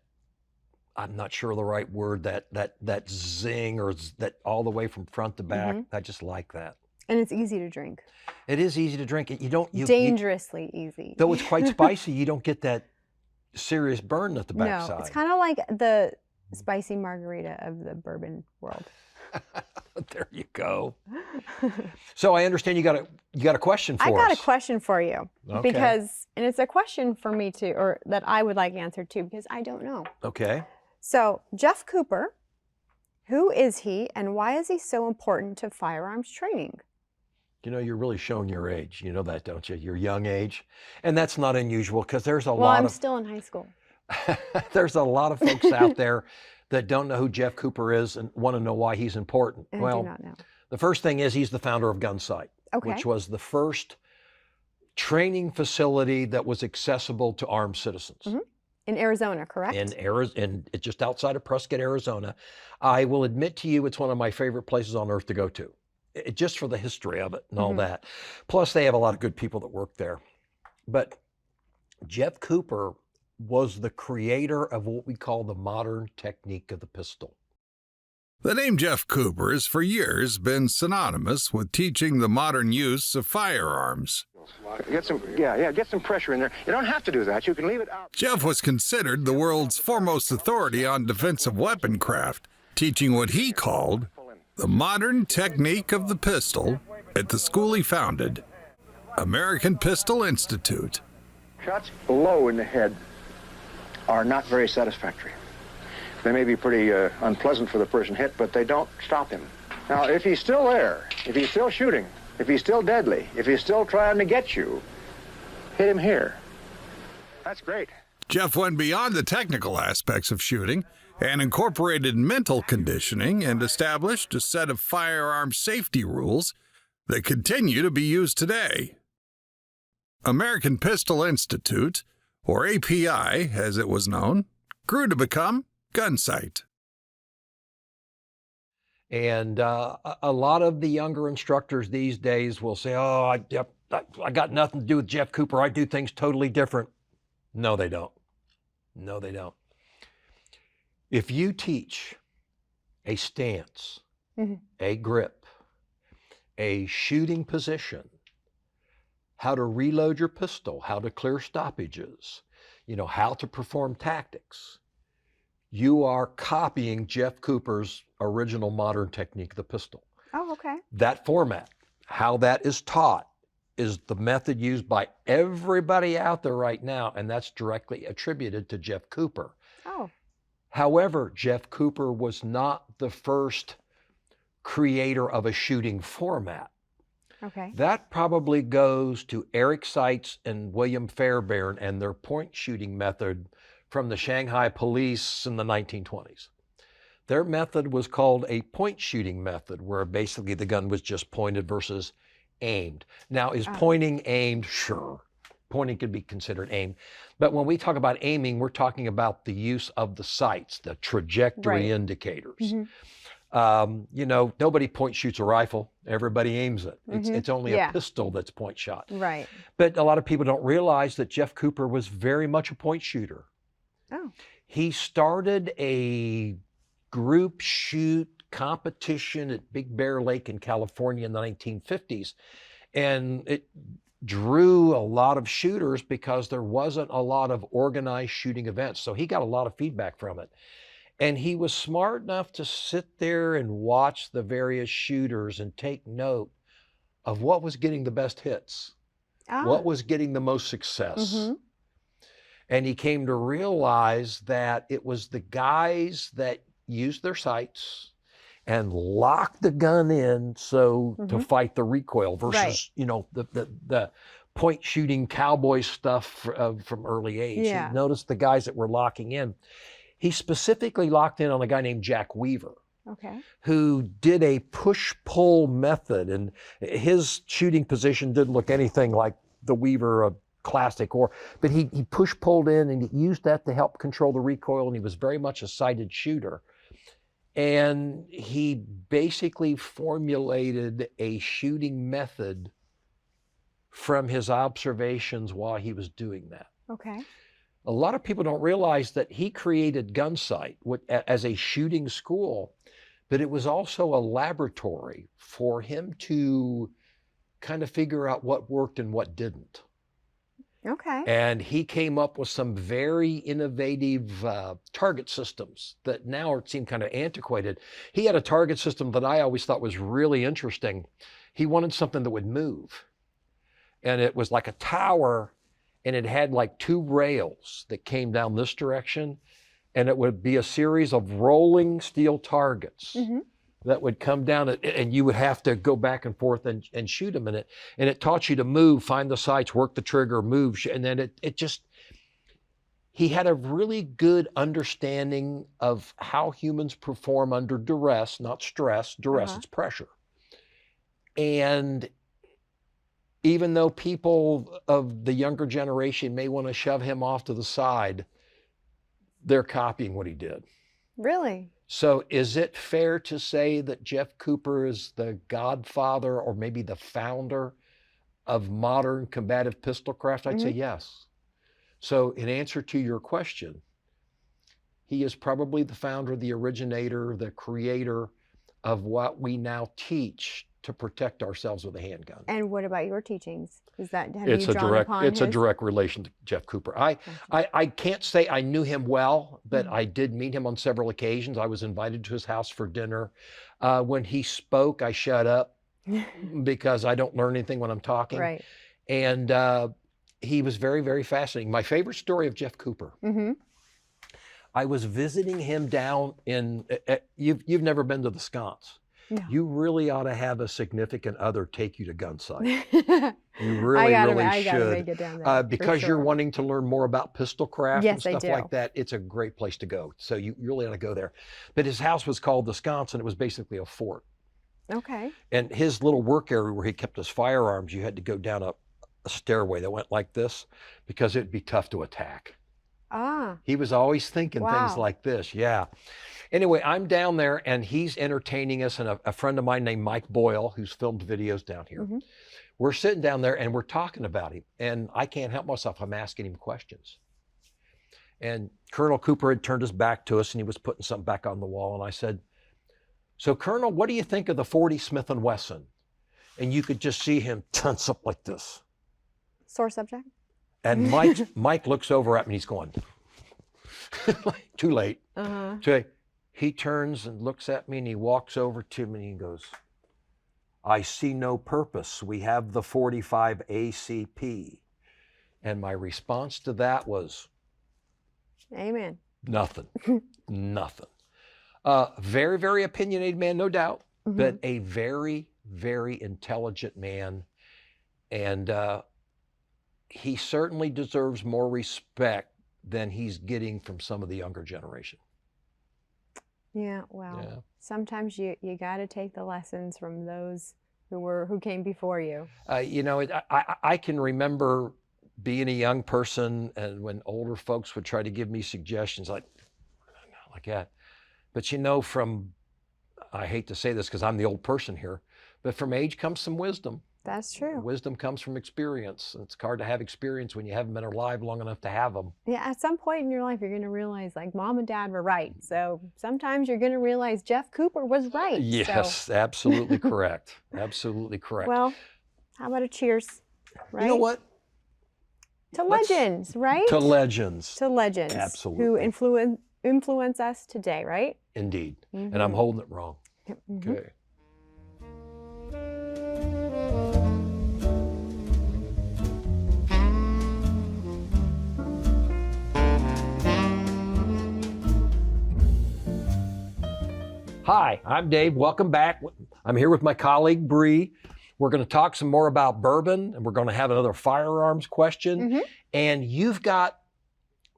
I'm not sure the right word, that zing, or that all the way from front to back. I just like that. And it's easy to drink. It is easy to drink. Dangerously easy. Though it's quite spicy, you don't get that serious burn at the backside. No, it's kind of like the spicy margarita of the bourbon world. There you go. So I understand you got a question for us. I got a question for you, because, and it's a question for me too, or that I would like answered too, because I don't know. Okay. So Jeff Cooper, who is he, and why is he so important to firearms training? You know, you're really showing your age. You know that, don't you? Your young age, and that's not unusual, because there's a lot. Well, I'm still in high school. There's a lot of folks out there that don't know who Jeff Cooper is and want to know why he's important. I do not know. The first thing is he's the founder of Gunsight, which was the first training facility that was accessible to armed citizens. In Arizona, correct? In just outside of Prescott, Arizona. I will admit to you, it's one of my favorite places on earth to go to, just for the history of it and all that. Plus, they have a lot of good people that work there. But Jeff Cooper was the creator of what we call the modern technique of the pistol. The name Jeff Cooper has for years been synonymous with teaching the modern use of firearms. Get some pressure in there. You don't have to do that. You can leave it out. Jeff was considered the world's foremost authority on defensive weapon craft, teaching what he called the modern technique of the pistol at the school he founded, American Pistol Institute. Shots below in the head are not very satisfactory. They may be pretty unpleasant for the person hit, but they don't stop him. Now, if he's still there, if he's still shooting, if he's still deadly, if he's still trying to get you, hit him here. That's great. Jeff went beyond the technical aspects of shooting and incorporated mental conditioning and established a set of firearm safety rules that continue to be used today. American Pistol Institute, or API as it was known, grew to become Gunsight. And a lot of the younger instructors these days will say, oh, I got nothing to do with Jeff Cooper. I do things totally different. No, they don't. No, they don't. If you teach a stance, a grip, a shooting position, how to reload your pistol, how to clear stoppages, how to perform tactics, you are copying Jeff Cooper's original modern technique, the pistol. Oh, okay. That format, how that is taught, is the method used by everybody out there right now, and that's directly attributed to Jeff Cooper. Oh. However, Jeff Cooper was not the first creator of a shooting format. Okay. That probably goes to Eric Seitz and William Fairbairn and their point shooting method from the Shanghai police in the 1920s. Their method was called a point shooting method, where basically the gun was just pointed versus aimed. Now, is pointing aimed? Sure. Pointing could be considered aimed. But when we talk about aiming, we're talking about the use of the sights, the trajectory indicators. Nobody point shoots a rifle. Everybody aims it. It's only a pistol that's point shot. Right. But a lot of people don't realize that Jeff Cooper was very much a point shooter. Oh. He started a group shoot competition at Big Bear Lake in California in the 1950s. And it drew a lot of shooters because there wasn't a lot of organized shooting events. So he got a lot of feedback from it. And he was smart enough to sit there and watch the various shooters and take note of what was getting the best hits, what was getting the most success. And he came to realize that it was the guys that used their sights and locked the gun in to fight the recoil versus, the point shooting cowboy stuff from early age. Yeah. He noticed the guys that were locking in. He specifically locked in on a guy named Jack Weaver, who did a push-pull method, and his shooting position didn't look anything like the Weaver classic, but he push-pulled in, and he used that to help control the recoil, and he was very much a sighted shooter. And he basically formulated a shooting method from his observations while he was doing that. Okay. A lot of people don't realize that he created Gunsight as a shooting school, but it was also a laboratory for him to kind of figure out what worked and what didn't. Okay. And he came up with some very innovative target systems that now seem kind of antiquated. He had a target system that I always thought was really interesting. He wanted something that would move. And it was like a tower, and it had like two rails that came down this direction, and it would be a series of rolling steel targets that would come down, and you would have to go back and forth and shoot them in it. And it taught you to move, find the sights, work the trigger, move, and then he had a really good understanding of how humans perform under duress, not stress. Duress, it's pressure. And even though people of the younger generation may want to shove him off to the side, they're copying what he did. Really? So is it fair to say that Jeff Cooper is the godfather or maybe the founder of modern combative pistol craft? I'd say yes. So in answer to your question, he is probably the founder, the originator, the creator of what we now teach to protect ourselves with a handgun. And what about your teachings? Is that It's a direct relation to Jeff Cooper. I can't say I knew him well, but I did meet him on several occasions. I was invited to his house for dinner. When he spoke, I shut up because I don't learn anything when I'm talking. Right. And he was very, very fascinating. My favorite story of Jeff Cooper. I was visiting him down in. You've never been to the Sconce. No. You really ought to have a significant other take you to Gunsight. You really I gotta should. make it down there, because you're wanting to learn more about pistol craft and Yes, I stuff do. like that. It's a great place to go. So you really ought to go there. But his house was called the Sconce, and it was basically a fort. Okay. And his little work area where he kept his firearms, you had to go down a stairway that went like this because it'd be tough to attack. Ah, He was always thinking things wow. like this. Yeah. Anyway, I'm down there and he's entertaining us, and a friend of mine named Mike Boyle, who's filmed videos down here. Mhm. We're sitting down there and we're talking about him, and I can't help myself. I'm asking him questions. And Colonel Cooper had turned his back to us and he was putting something back on the wall. And I said, "So Colonel, what do you think of the 40 Smith & Wesson?" And you could just see him tense up like this. Sore subject? And Mike looks over at me and he's going, too late. Uh-huh. So he turns and looks at me and he walks over to me and he goes, "I see no purpose. We have the 45 ACP. And my response to that was, Amen. nothing, nothing. Very, very opinionated man, no doubt, but a very, very intelligent man. And he certainly deserves more respect than he's getting from some of the younger generation. Yeah, well, Yeah. sometimes you got to take the lessons from those who came before you. You know, I can remember being a young person, and when older folks would try to give me suggestions like that. But you know, I hate to say this because I'm the old person here, but from age comes some wisdom. That's true. Wisdom comes from experience. It's hard to have experience when you haven't been alive long enough to have them. Yeah, at some point in your life, you're going to realize like mom and dad were right. So sometimes you're going to realize Jeff Cooper was right. Yes, So. absolutely correct. Absolutely correct. Well, how about a cheers? Right? You know what? To legends, right? To legends. To legends. Absolutely. Who influence us today, right? Indeed. And I'm holding it wrong. Mhm. Okay. Hi, I'm Dave. Welcome back. I'm here with my colleague, Bree. We're going to talk some more about bourbon, and we're going to have another firearms question. And you've got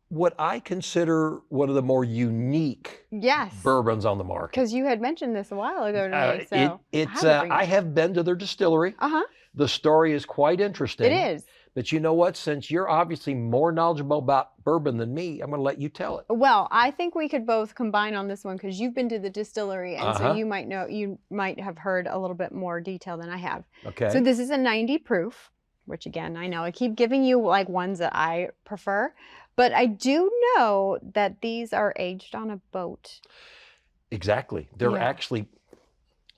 what I consider one of the more unique Yes. bourbons on the market. Because you had mentioned this a while ago to me. So I have been to their distillery. Uh-huh. The story is quite interesting. It is. But you know what? Since you're obviously more knowledgeable about bourbon than me, I'm going to let you tell it. Well, I think we could both combine on this one because you've been to the distillery, and so you might have heard a little bit more detail than I have. Okay. So this is a 90 proof, which again, I know I keep giving you like ones that I prefer, but I do know that these are aged on a boat. Exactly. They're actually,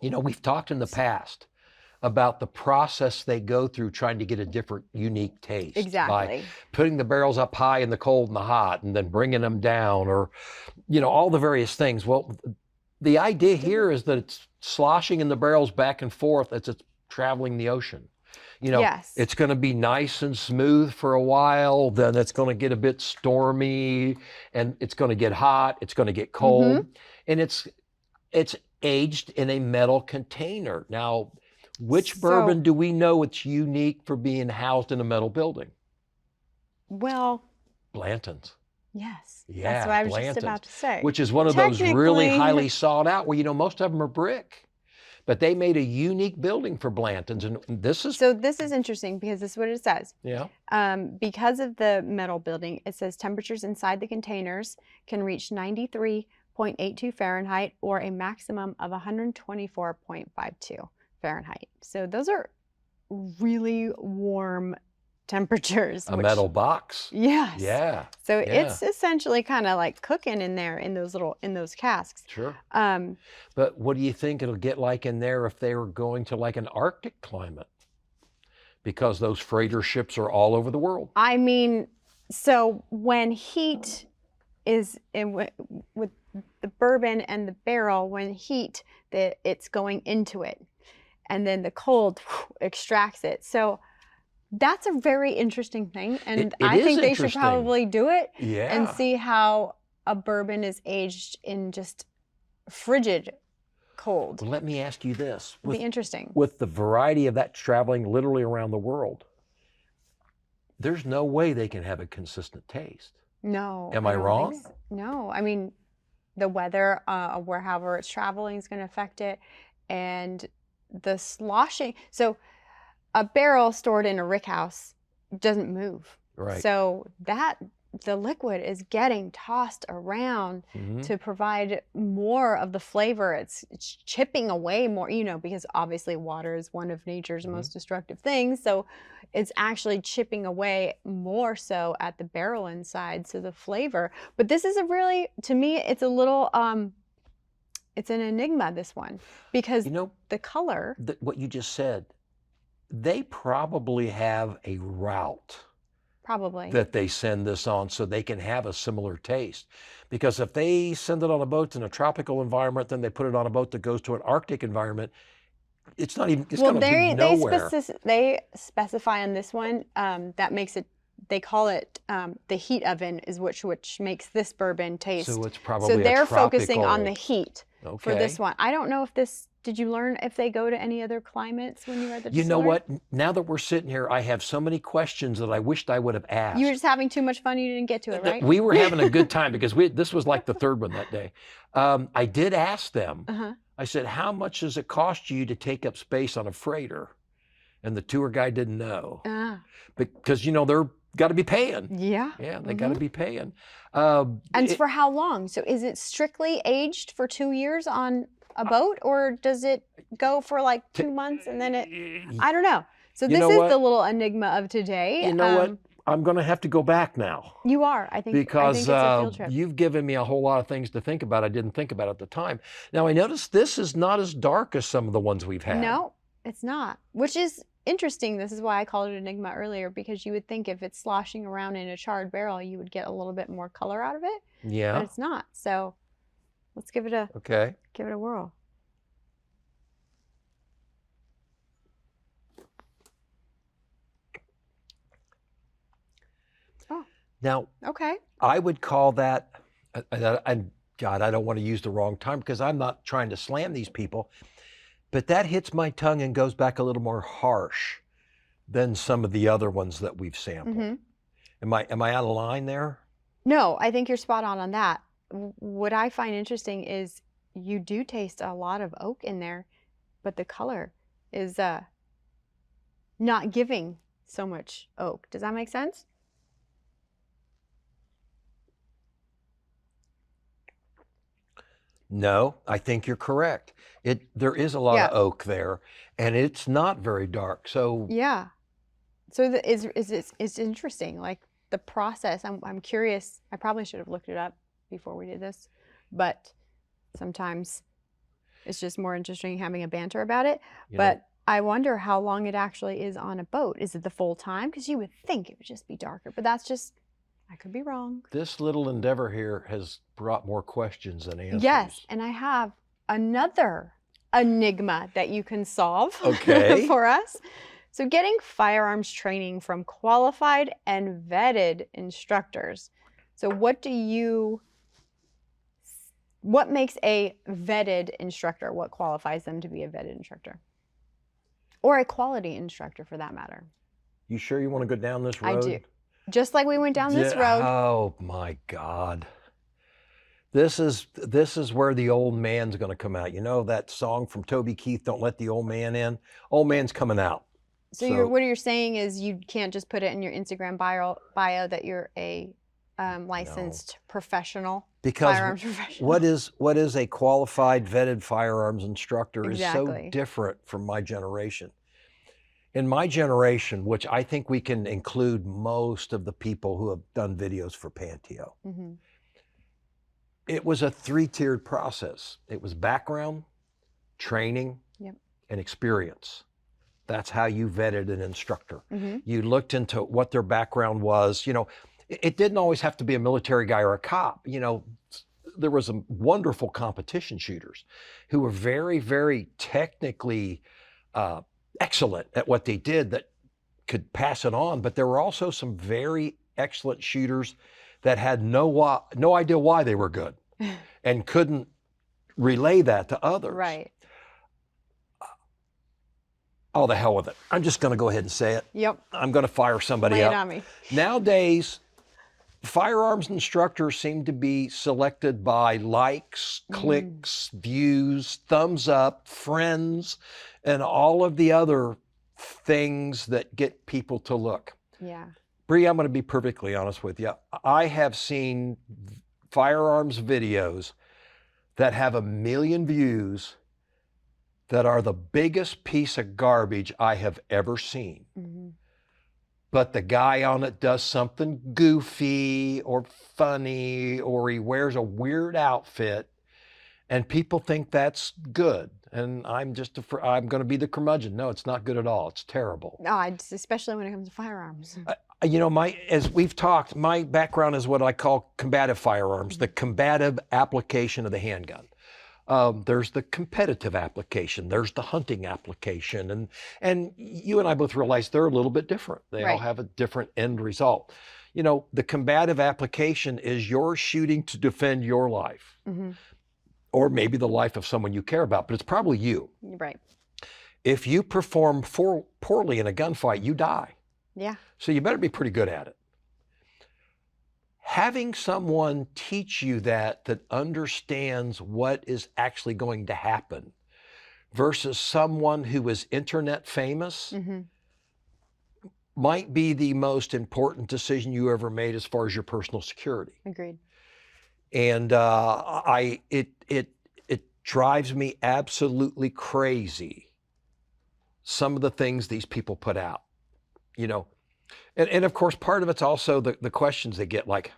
you know, we've talked in the past about the process they go through trying to get a different, unique taste. Exactly. By putting the barrels up high in the cold and the hot and then bringing them down, or, you know, all the various things. Well, the idea here is that it's sloshing in the barrels back and forth as it's traveling the ocean. You know, it's going to be nice and smooth for a while, then it's going to get a bit stormy, and it's going to get hot, it's going to get cold, and it's aged in a metal container. Now, which bourbon do we know it's unique for being housed in a metal building? Well, Blanton's. yes. Yeah, that's what I was Blanton's, just about to say. which is one of those really highly sought out, where, you know, most of them are brick. But they made a unique building for Blanton's, and this is... So this is interesting because this is what it says. Yeah. Because of the metal building, it says temperatures inside the containers can reach 93.82 Fahrenheit or a maximum of 124.52 Fahrenheit. So those are really warm temperatures. A metal box. Yes. Yeah. So it's essentially kind of like cooking in there in those casks. Sure. But what do you think it'll get like in there if they were going to like an Arctic climate? Because those freighter ships are all over the world. I mean, so when heat is with the bourbon and the barrel, when it's going into it, and then the cold extracts it. So that's a very interesting thing, and I think they should probably do it and see how a bourbon is aged in just frigid cold. Well, let me ask you this. It'd be interesting. With the variety of that traveling literally around the world, there's no way they can have a consistent taste. No. Am I wrong? So. No. I mean, the weather, however it's traveling is going to affect it, and the sloshing. So a barrel stored in a rick house doesn't move. Right. So that the liquid is getting tossed around Mm-hmm. to provide more of the flavor. It's chipping away more, you know, because obviously water is one of nature's Mm-hmm. most destructive things. So it's actually chipping away more so at the barrel inside. So the flavor, but this is a really, to me, it's a little, it's an enigma, this one, because You know, the color. what you just said, they probably have a route Probably. that they send this on so they can have a similar taste. Because if they send it on a boat in a tropical environment, then they put it on a boat that goes to an Arctic environment, it's not even, it's Well, going to be they nowhere. they specify on this one that makes it. They call it the heat oven is which makes this bourbon taste. So it's probably So a they're focusing on the tropical- heat for this one. I don't know if this. Did you learn if they go to any other climates when you read the You know distillery? what? Now that we're sitting here, I have so many questions that I wished I would have asked. You were just having too much fun. You didn't get to it, right? We were having a good time because this was like the third one that day. I did ask them, Uh-huh. I said, how much does it cost you to take up space on a freighter? And the tour guide didn't know because, you know, they're got to be paying. Yeah. Yeah, they got to be paying. And for how long? So is it strictly aged for 2 years on a boat, or does it go for like 2 months and then it? I don't know. So You this know is what? the little enigma of today. You know what? I'm going to have to go back now. You are. I think Because it's a field trip. you've given me a whole lot of things to think about I didn't think about at the time. Now, I noticed this is not as dark as some of the ones we've had. No, it's not. Which is interesting. This is why I called it enigma earlier, because you would think if it's sloshing around in a charred barrel, you would get a little bit more color out of it. Yeah. But it's not. So let's give it a whirl. Oh. Now, Okay. I would call that, and God, I don't want to use the wrong term because I'm not trying to slam these people, but that hits my tongue and goes back a little more harsh than some of the other ones that we've sampled. Mm-hmm. Am I out of line there? No, I think you're spot on that. What I find interesting is you do taste a lot of oak in there, but the color is not giving so much oak. Does that make sense? No, I think you're correct. There is a lot Yeah. of oak there, and it's not very dark. So Yeah. So it's interesting. Like the process. I'm curious. I probably should have looked it up before we did this, but sometimes it's just more interesting having a banter about it. you know, But I wonder how long it actually is on a boat. Is it the full time? Because you would think it would just be darker, but that's just, I could be wrong. this little endeavor here has brought more questions than answers. Yes, and I have another enigma that you can solve Okay. for us. So getting firearms training from qualified and vetted instructors. So what makes a vetted instructor? What qualifies them to be a vetted instructor? Or a quality instructor for that matter? You sure you want to go down this road? I do. Just like we went down this road. Oh my God. This is where the old man's going to come out. You know that song from Toby Keith, "Don't Let the Old Man In"? Old man's coming out. So what you're saying is you can't just put it in your Instagram bio that you're a licensed professional, Because firearms professional. what is a qualified, vetted firearms instructor is so Exactly. different from my generation. In my generation, which I think we can include most of the people who have done videos for Panteo, Mhm. it was a 3-tiered process. It was background, training, Yep. and experience. That's how you vetted an instructor. Mhm. You looked into what their background was. You know, it didn't always have to be a military guy or a cop. You know, there was some wonderful competition shooters who were very, very technically excellent at what they did that could pass it on. But there were also some very excellent shooters that had no idea why they were good and couldn't relay that to others. Right. Oh, the hell with it. I'm just going to go ahead and say it. Yep. I'm going to fire somebody Lay it up. on me. Nowadays, firearms instructors seem to be selected by likes, clicks, views, thumbs up, friends, and all of the other things that get people to look. Yeah. Bree, I'm going to be perfectly honest with you. I have seen firearms videos that have 1 million views that are the biggest piece of garbage I have ever seen. Mm-hmm. But the guy on it does something goofy or funny, or he wears a weird outfit, and people think that's good. And I'm going to be the curmudgeon. No, it's not good at all. It's terrible. No, especially when it comes to firearms. You know, as we've talked, my background is what I call combative firearms, the combative application of the handgun. There's the competitive application, there's the hunting application, and you and I both realize they're a little bit different. They all have a different end result. You know, the combative application is you're shooting to defend your life, or maybe the life of someone you care about, but it's probably you. Right. If you perform poorly in a gunfight, you die. Yeah. So you better be pretty good at it. Having someone teach you that understands what is actually going to happen versus someone who is internet famous might be the most important decision you ever made as far as your personal security. Agreed. And it drives me absolutely crazy, some of the things these people put out, you know. And of course, part of it's also the questions they get, like,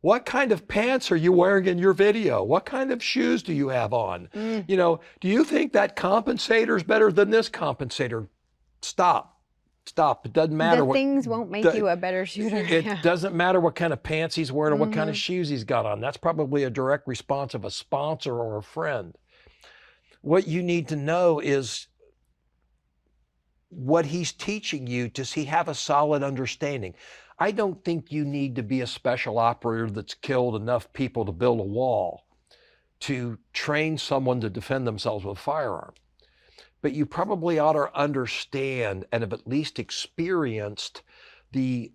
what kind of pants are you wearing in your video? What kind of shoes do you have on? You know, do you think that compensator is better than this compensator? Stop. It doesn't matter. Things won't make you a better shooter. It doesn't matter what kind of pants he's wearing or what kind of shoes he's got on. That's probably a direct response of a sponsor or a friend. What you need to know is what he's teaching you. Does he have a solid understanding? I don't think you need to be a special operator that's killed enough people to build a wall to train someone to defend themselves with a firearm. But you probably ought to understand and have at least experienced the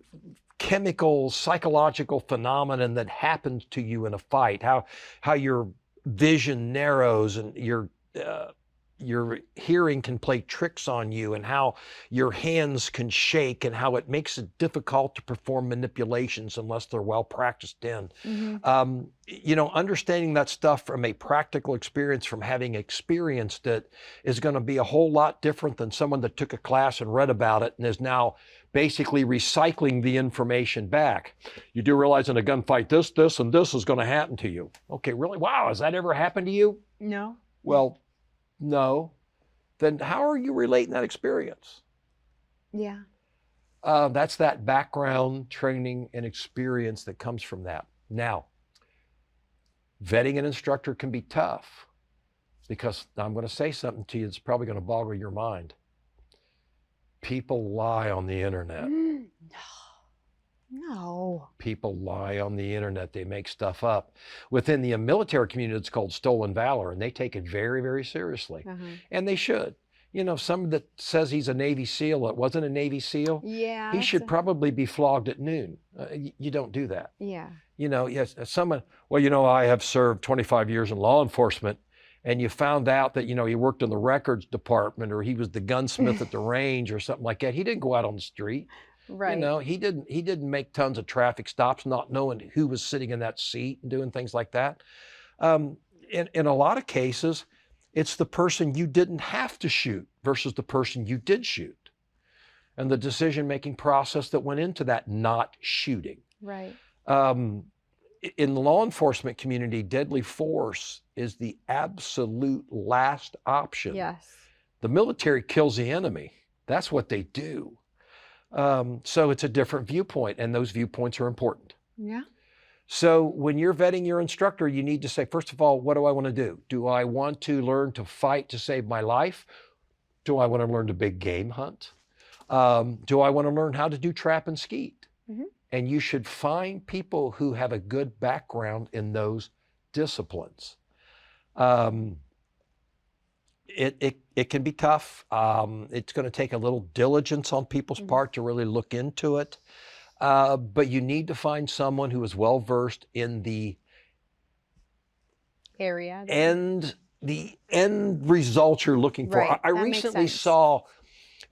chemical, psychological phenomenon that happens to you in a fight, how your vision narrows and your hearing can play tricks on you, and how your hands can shake, and how it makes it difficult to perform manipulations unless they're well practiced in. You know, understanding that stuff from a practical experience, from having experienced it, is going to be a whole lot different than someone that took a class and read about it and is now basically recycling the information back. You do realize in a gunfight, this, and this is going to happen to you. Okay, really? Wow, has that ever happened to you? No. Well, no. Then how are you relating that experience? Yeah. That's that background, training, and experience that comes from that. Now, vetting an instructor can be tough, because I'm going to say something to you that's probably going to boggle your mind. People lie on the internet. No. People lie on the internet. They make stuff up. Within the military community, it's called stolen valor, and they take it very, very seriously. And they should. You know, someone that says he's a Navy SEAL that wasn't a Navy SEAL, yeah, he should probably be flogged at noon. You don't do that. Yeah. You know, yes, someone, well, you know, I have served 25 years in law enforcement, and you found out that, you know, he worked in the records department, or he was the gunsmith at the range or something like that. He didn't go out on the street. Right. You know, he didn't make tons of traffic stops, not knowing who was sitting in that seat and doing things like that. In a lot of cases, it's the person you didn't have to shoot versus the person you did shoot, and the decision-making process that went into that not shooting. Right. In the law enforcement community, deadly force is the absolute last option. Yes. The military kills the enemy. That's what they do. So it's a different viewpoint, and those viewpoints are important. Yeah. So when you're vetting your instructor, you need to say, first of all, what do I want to do? Do I want to learn to fight to save my life? Do I want to learn to big game hunt? Do I want to learn how to do trap and skeet? And you should find people who have a good background in those disciplines. It can be tough. It's going to take a little diligence on people's part to really look into it. But you need to find someone who is well-versed in the area. The end result you're looking for. Right. I recently saw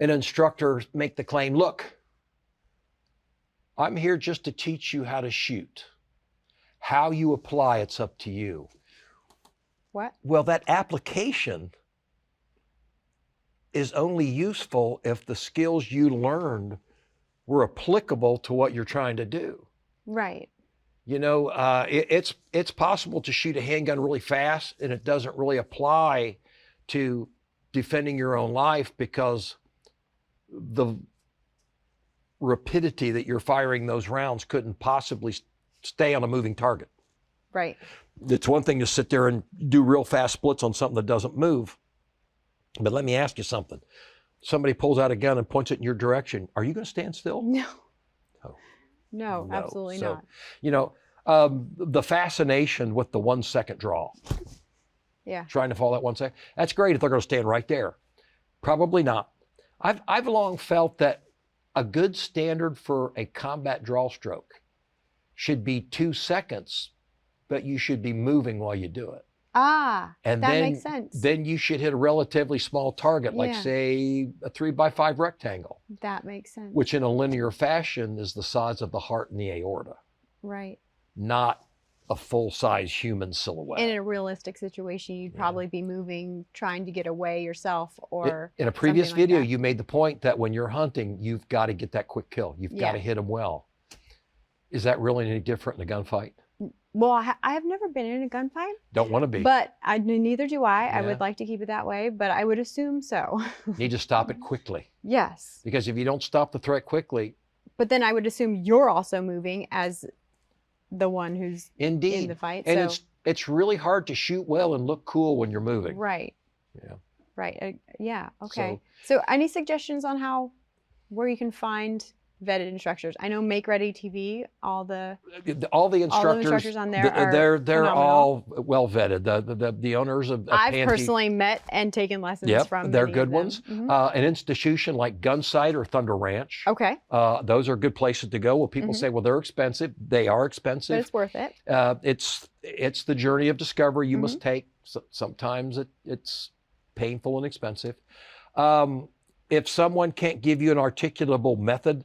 an instructor make the claim, look, I'm here just to teach you how to shoot. How you apply, it's up to you. What? Well, that application is only useful if the skills you learned were applicable to what you're trying to do. Right. You know, it's possible to shoot a handgun really fast and it doesn't really apply to defending your own life because the rapidity that you're firing those rounds couldn't possibly stay on a moving target. Right. It's one thing to sit there and do real fast splits on something that doesn't move. But let me ask you something. Somebody pulls out a gun and points it in your direction. Are you going to stand still? No. Oh. No, absolutely not. You know, the fascination with the 1 second draw. Yeah. Trying to follow that 1 second. That's great if they're going to stand right there. Probably not. I've long felt that a good standard for a combat draw stroke should be 2 seconds, but you should be moving while you do it. Ah, And that then, makes sense. Then you should hit a relatively small target, like Yeah. say a 3x5 rectangle, That makes sense. which in a linear fashion is the size of the heart and the aorta, Right. not a full-size human silhouette. In a realistic situation, you'd probably be moving, trying to get away yourself, or In a previous something like video, that. you made the point that when you're hunting, you've got to get that quick kill. You've got to hit them well. Is that really any different in a gunfight? Well, I have never been in a gunfight, Don't want to be. but neither do I. I Yeah. would like to keep it that way, but I would assume so. Need to stop it quickly. Yes. Because if you don't stop the threat quickly, But then I would assume you're also moving as the one who's indeed. in the fight. And so, it's really hard to shoot well and look cool when you're moving. right. Yeah. Right. Yeah. Okay. So any suggestions on where you can find vetted instructors? I know Make Ready TV, all the instructors on there are they're phenomenal. all well vetted. The owners of I've Pantene, personally met and taken lessons yep, from. they're many good of them. ones. Mhm. An institution like Gunsight or Thunder Ranch, Okay, those are good places to go. Well, people say, well, they're expensive. They are but expensive. it's worth it. It's the journey of discovery you Mm-hmm. must take. Sometimes it's painful and expensive. If someone can't give you an articulable method,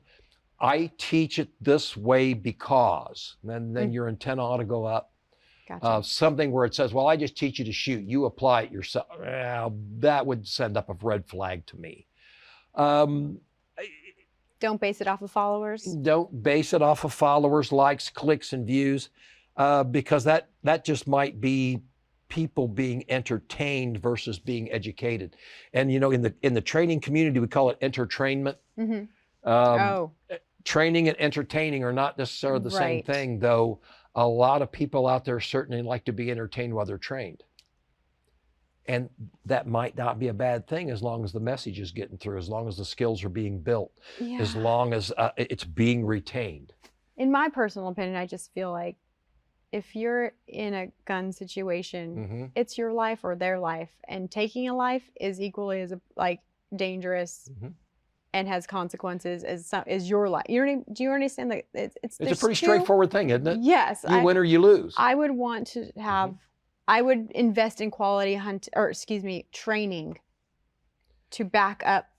I teach it this way because, and then your antenna ought to go up. Gotcha. Something where it says, well, I just teach you to shoot. You apply it yourself. Well, that would send up a red flag to me. Don't base it off of followers. Don't base it off of followers, likes, clicks, and views, because that just might be people being entertained versus being educated. And you know, in the training community, we call it entertainment. Oh, Training and entertaining are not necessarily the same Right. thing, though a lot of people out there certainly like to be entertained while they're trained. And that might not be a bad thing as long as the message is getting through, as long as the skills are being built, yeah. as long as it's being retained. In my personal opinion, I just feel like if you're in a gun situation, it's your life or their life, and taking a life is equally as dangerous and has consequences as your life. Do you understand that it's a pretty straightforward thing, isn't it? Yes, You win or you lose. I would want to have. I would invest in quality training to back up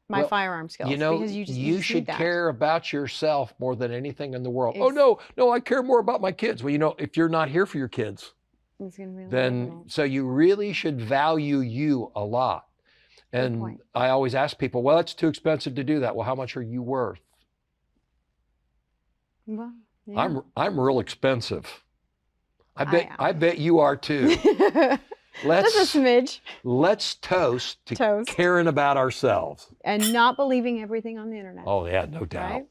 my firearm skills. You know, because you should need that. care about yourself more than anything in the world. It's- Oh no, I care more about my kids. Well, you know, if you're not here for your kids, It's gonna be then so you really should value you a lot. And point. I always ask people, well, it's too expensive to do that. Well, how much are you worth? Well, yeah. I'm real expensive. I am. bet you are too. Just a smidge. Let's toast to caring about ourselves. And not believing everything on the internet. Oh yeah, no doubt. Right?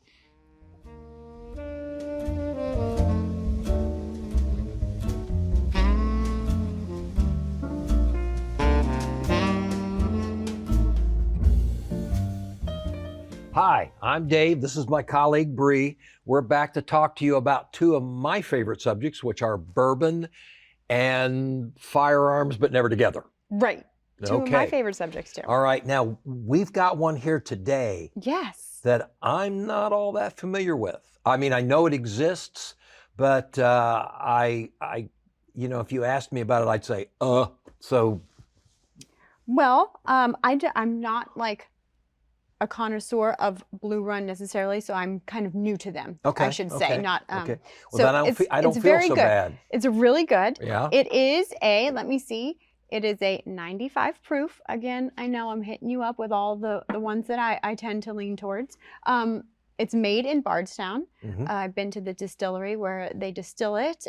Hi, I'm Dave. This is my colleague, Bree. We're back to talk to you about two of my favorite subjects, which are bourbon and firearms, but never together. Right. Two of my favorite subjects, too. All right. Now, we've got one here today Yes. that I'm not all that familiar with. I mean, I know it exists, but if you asked me about it, I'd say, so. Well, I'm not a connoisseur of Blue Run necessarily, so I'm kind of new to them. Okay. I should say, not. Okay. Well, so then I don't it's feel very so good. bad. It's really good. Yeah. It is let me see. It is a 95 proof. Again, I know I'm hitting you up with all the ones that I tend to lean towards. It's made in Bardstown. I've been to the distillery where they distill it.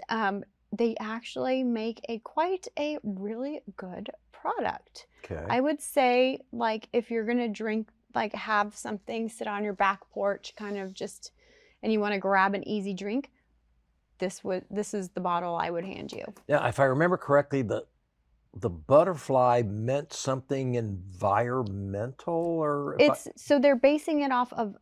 They actually make quite a really good product. Okay. I would say, like, if you're gonna drink, like, have something sit on your back porch, kind of just, and you want to grab an easy drink, this is the bottle I would hand you. Yeah, if I remember correctly, the butterfly meant something environmental, or So they're basing it off of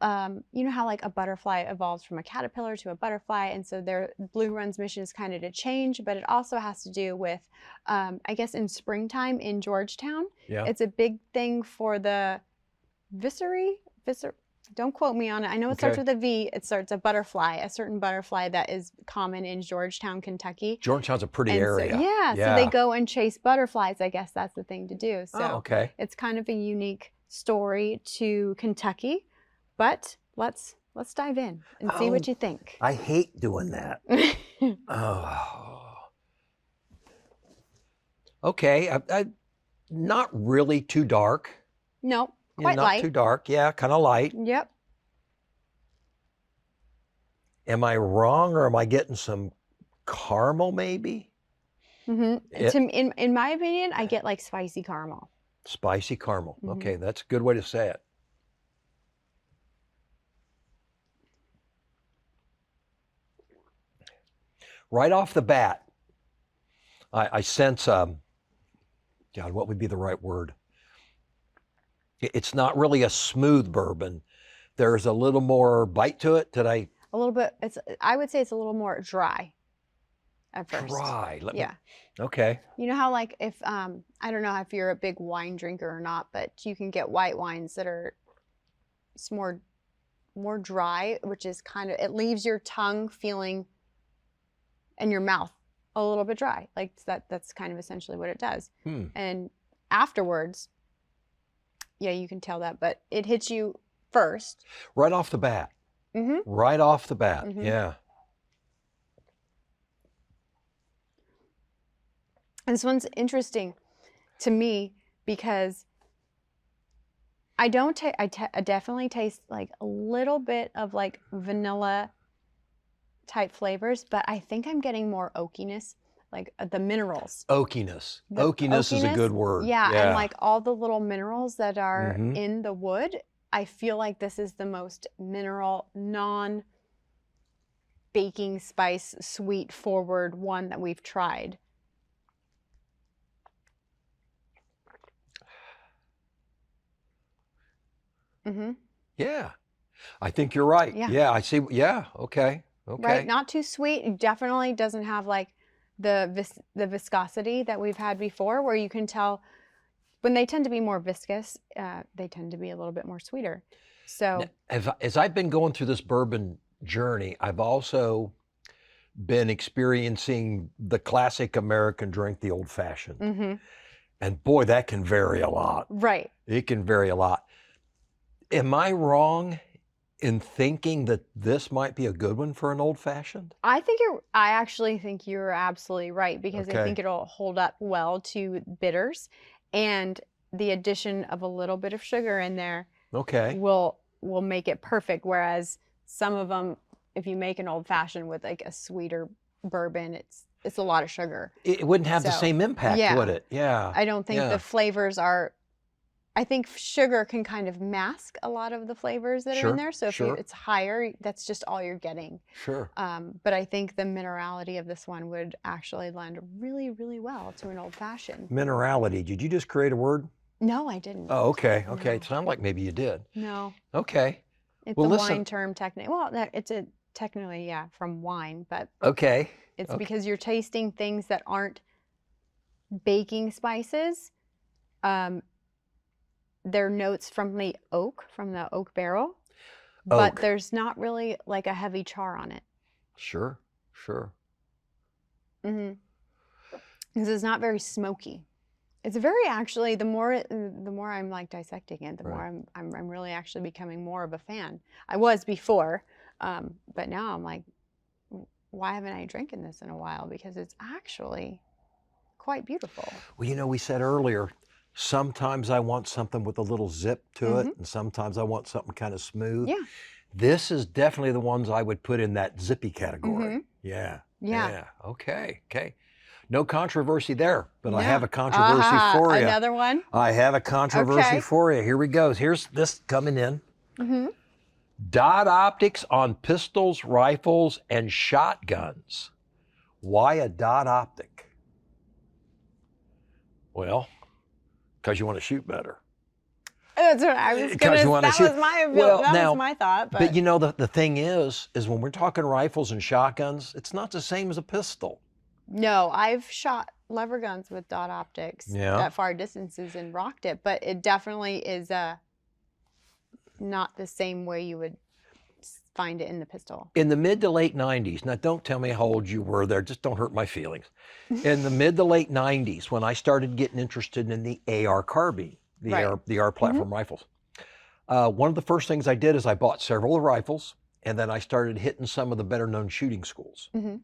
you know how like a butterfly evolves from a caterpillar to a butterfly, and so their Blue Run's mission is kind of to change, but it also has to do with I guess in springtime in Georgetown. Yeah. It's a big thing for the don't quote me on it. I know it starts with a V. It starts a certain butterfly that is common in Georgetown, Kentucky. Georgetown's a pretty And area. So they go and chase butterflies. I guess that's the thing to do. So okay. it's kind of a unique story to Kentucky, but let's dive in and see what you think. I hate doing that. Okay. I not really too dark. No, quite not light. too dark. Yeah, kind of light. Yep. Am I wrong, or am I getting some caramel maybe? In my opinion, I get like spicy caramel. Spicy caramel. Okay, that's a good way to say it. Right off the bat, I sense, God, what would be the right word? It's not really a smooth bourbon. There's a little more bite to it. A little bit. I would say it's a little more dry at first. Dry. Yeah. Okay. You know how, like, if I don't know if you're a big wine drinker or not, but you can get white wines that are more dry, which is kind of, it leaves your tongue feeling and your mouth a little bit dry. Like that's kind of essentially what it does. And afterwards, yeah, you can tell that, but it hits you first. Right off the bat. Right off the bat. Yeah. And this one's interesting to me because I definitely taste like a little bit of like vanilla type flavors, but I think I'm getting more oakiness, like the minerals. Oakiness. Oakiness is a good word. Yeah, and like all the little minerals that are in the wood, I feel like this is the most mineral, non-baking spice, sweet forward one that we've tried. Yeah, I think you're right. Yeah, I see. Yeah, okay. Right, not too sweet. It definitely doesn't have like the viscosity that we've had before, where you can tell when they tend to be more viscous, they tend to be a little bit more sweeter. So now, as I've been going through this bourbon journey, I've also been experiencing the classic American drink, the old fashioned. And boy, that can vary a lot. Right. It can vary a lot. Am I wrong in thinking that this might be a good one for an old fashioned? I actually think you're absolutely right, because I think it'll hold up well to bitters, and the addition of a little bit of sugar in there will make it perfect. Whereas some of them, if you make an old fashioned with like a sweeter bourbon, it's a lot of sugar. It wouldn't have the same impact, would it? Yeah. I don't think the flavors are. I think sugar can kind of mask a lot of the flavors that are in there. So if it's higher, that's just all you're getting. Sure. But I think the minerality of this one would actually lend really, really well to an old fashioned. Minerality. Did you just create a word? No, I didn't. Oh, okay. Okay. No. It sounded like maybe you did. No. Okay. It's a wine term technically. Well, it's technically, from wine, but it's because you're tasting things that aren't baking spices. They're notes from the oak barrel, but there's not really like a heavy char on it. Sure. Because it's not very smoky. It's very actually the more I'm like dissecting it, the Right. more I'm really actually becoming more of a fan. I was before, but now I'm like, why haven't I drinking this in a while? Because it's actually quite beautiful. Well, we said earlier, sometimes I want something with a little zip to it, and sometimes I want something kind of smooth. Yeah. This is definitely the ones I would put in that zippy category. Mhm. Yeah. Yeah. Okay. No controversy there, but I Yeah. have a controversy for you. Another one? I have a controversy Okay. for you. Here we go. Here's this coming in. Mm-hmm. Dot optics on pistols, rifles, and shotguns. Why a dot optic? Well, because you want to shoot better. That's what I was 'Cause gonna. you wanna That shoot- was my. Well, that now- was my thought. But the thing is when we're talking rifles and shotguns, it's not the same as a pistol. No, I've shot lever guns with dot optics Yeah. at far distances and rocked it, but it definitely is not the same way you would find it in the pistol. In the mid to late 90s, now don't tell me how old you were there, just don't hurt my feelings. In the mid to late 90s, when I started getting interested in the AR carbine, the Right. AR platform rifles, one of the first things I did is I bought several rifles, and then I started hitting some of the better known shooting schools. Mhm.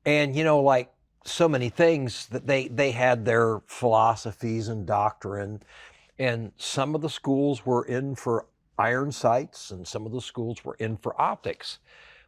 And like so many things, that they had their philosophies and doctrine, and some of the schools were in for iron sights and some of the schools were in for optics.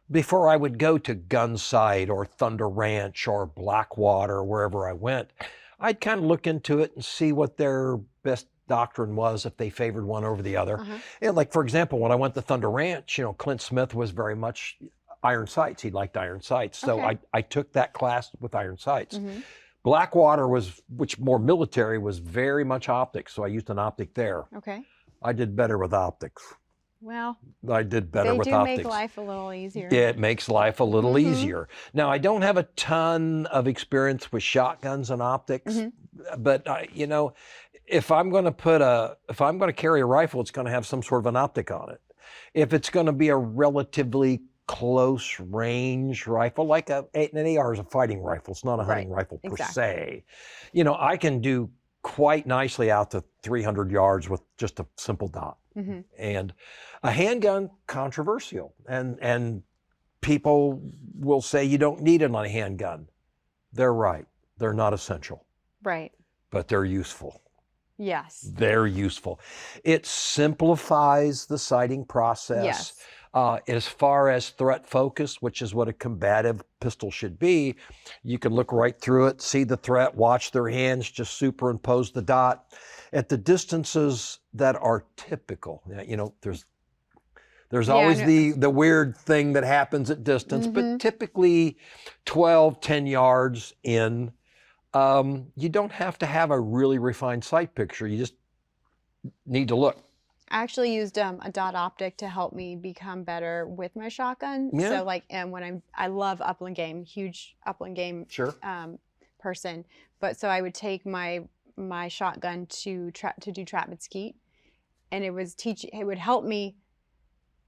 Before I would go to Gunsight or Thunder Ranch or Blackwater, wherever I went, I'd kind of look into it and see what their best doctrine was, if they favored one over the other. And like, for example, when I went to Thunder Ranch, Clint Smith was very much iron sights. He liked iron sights. So Okay. I took that class with iron sights. Mhm. Blackwater which more military, was very much optics. So I used an optic there. Okay. I did better with optics. Well, I did better they with do optics. make life a little easier. It makes life a little Mhm. easier. Now, I don't have a ton of experience with shotguns and optics, but if I'm going to carry a rifle, it's going to have some sort of an optic on it. If it's going to be a relatively close range rifle, like an AR is a fighting rifle, it's not a hunting rifle per se. I can do quite nicely out to 300 yards with just a simple dot. And a handgun, controversial, and people will say you don't need it on a handgun. They're right. They're not essential, Right. but they're useful. Yes. They're useful. It simplifies the sighting process. Yes. As far as threat focus, which is what a combative pistol should be, you can look right through it, see the threat, watch their hands, just superimpose the dot. At the distances that are typical, there's always the weird thing that happens at distance, but typically 10 yards in, you don't have to have a really refined sight picture. You just need to look. I actually used a dot optic to help me become better with my shotgun. Yeah. So and when I love upland game, huge upland game Sure. person. But so I would take my shotgun to do trap and skeet, and it would help me